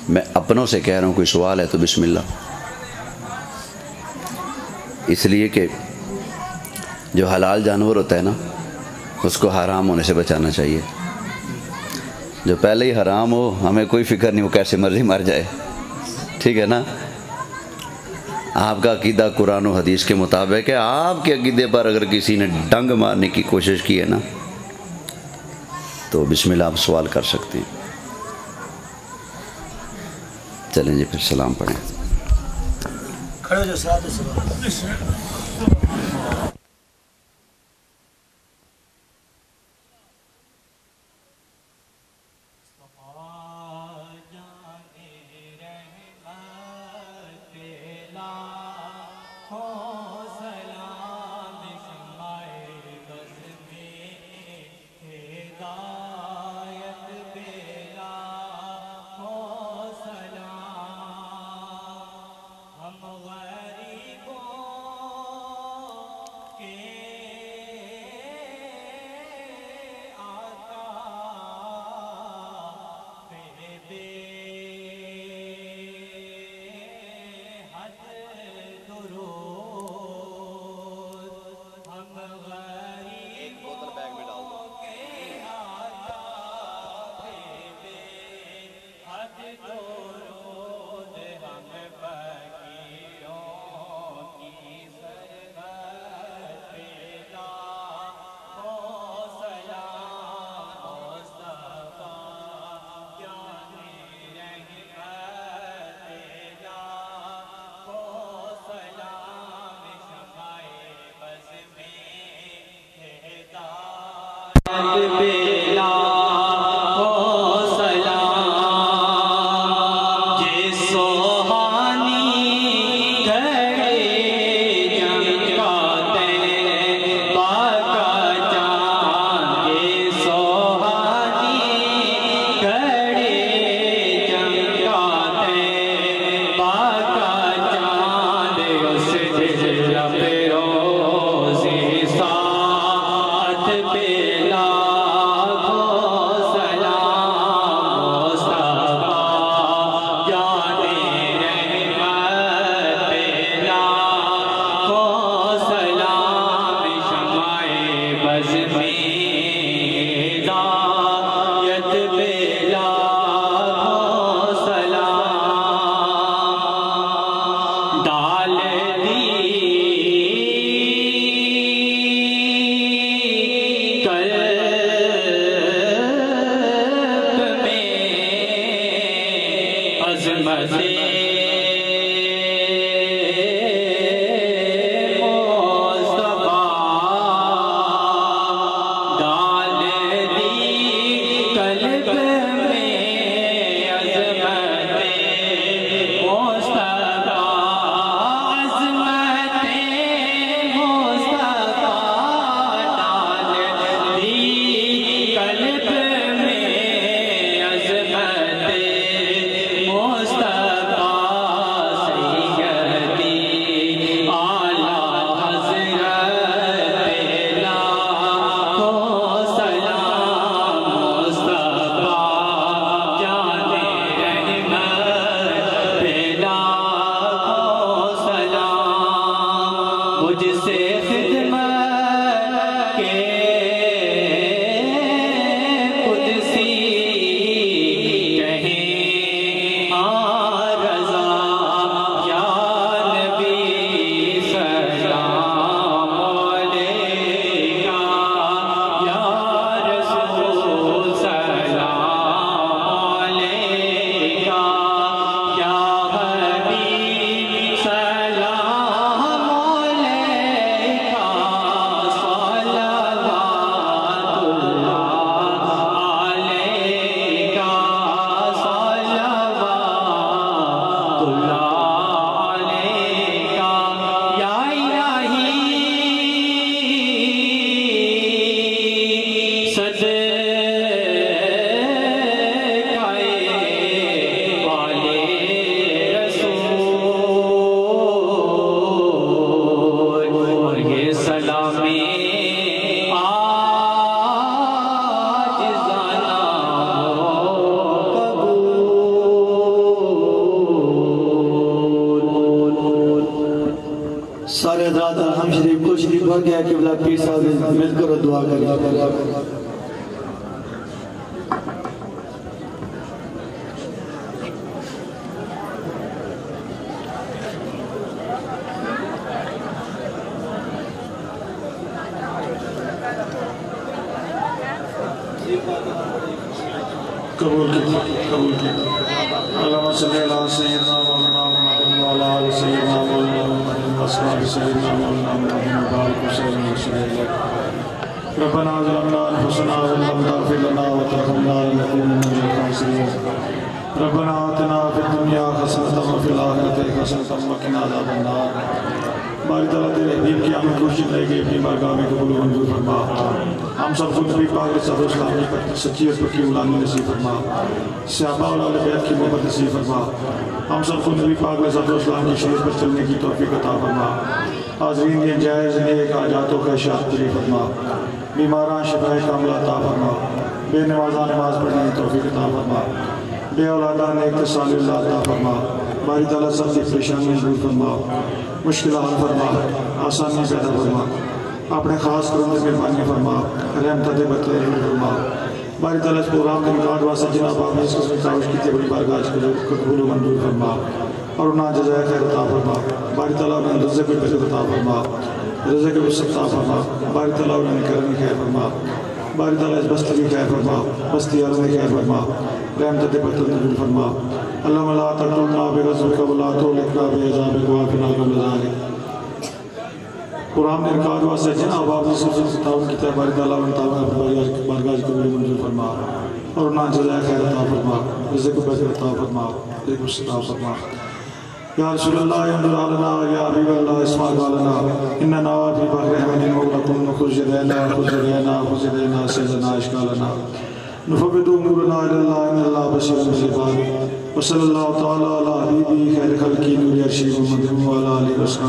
میں اپنوں سے کہہ رہا ہوں کوئی سوال ہے تو بسم اللہ، اس لیے کہ جو حلال جانور ہوتا ہے نا اس کو حرام ہونے سے بچانا چاہیے۔ جو پہلے ہی حرام ہو ہمیں کوئی فکر نہیں، وہ کیسے مرضی مر جائے، ٹھیک ہے نا۔ آپ کا عقیدہ قرآن و حدیث کے مطابق ہے، آپ کے عقیدے پر اگر کسی نے ڈنگ مارنے کی کوشش کی ہے نا تو بسم اللہ آپ سوال کر سکتے ہیں۔ چلیں جی پھر سلام پڑھیں۔ کھڑے جو ساتھ روزی سا سارے حضرات الحمد شریف کو شریف بھر گیا کہ بلا پیر صاحب مل کر دعا کریں. قبول کی اللہم صلی اللہ سیدنا مولانا محمد وعلا آل سیدنا مولانا محمد وصحاب سیدنا مولانا محمد وبارک وسلم وسلم. ربنا ظلمنا انفسنا وان لم تغفر لنا وترحمنا لنكونن من الخاسرين. ربنا آتنا فی الدنیا حسنۃ وفی الآخرۃ حسنۃ وقنا عذاب النار. باری تعالیٰ تیرے حبیب کی ہمیں کوشش رہے گی اپنی بارگاہ میں قبول و منظور فرما. ہم سب کو نبی پاک صلی اللہ علیہ وسلم پر سچی اور پکی غلامی نصیب فرما. صحابہ اور اہل بیت کی محبت نصیب فرما. ہم سب کو نبی پاک صلی اللہ علیہ وسلم کی شریعت پر چلنے کی توفیق عطا فرما. حاضرین کے جائز نیک حاجات و خواہشات پوری فرما. بیماراں شفا کاملہ عطا فرما. بے نمازاں نماز پڑھنے کی توفیق عطا فرما. بے اولاداں نیک تصالح اللہ عطا فرما. باری تعالیٰ سب کی پریشانیاں دور فرما. مشکل حل فرما. آسانی پیدا فرما. اپنے خاص کرم سے مہربانی فرما. رحمت بطل فرما. باری تعالیٰ اس پروگرام کے نکات واسطے جناب آپ نے اس قسم کاوش کی تھی بڑی بارگاہ کو قبول و منظور فرما اور انہاں جزائے خیر عطا فرما. باری تعالیٰ انہیں رزق بھی برکت عطا فرما. رزق بھی وسعت عطا فرما. باری تعالیٰ انہیں کرم خیر فرما. باری تعالیٰ اس بستی کی خیر فرما. بستی عالم کی خیر فرما. رحمت بطل نزول فرما. اللہم لا تقتلنا بغضبک ولا تہلکنا بعذابک وعافنا قبل ذلک. قرآن نے رکعت واسطے جناب آپ نے سب سے تعاون کیا ہے. باری تعالیٰ ان تعاون بارگاہ کو منظور فرما اور انہاں جزائے خیر عطا فرما. رزق برکت عطا فرما. رزق وسعت عطا فرما. یا رسول اللہ انظر علینا یا حبیب اللہ اسمع قالنا اننا فی بحر احمد مغرق خذ یدینا خذ یدینا خذ یدینا سیدنا اشکالنا نفوض امورنا الی اللہ ان اللہ بصیر بالعباد. وصلی اللہ تعالی علی حبیبی خیر خلقی نور عرشی محمد وعلی آلہ وصحبہ.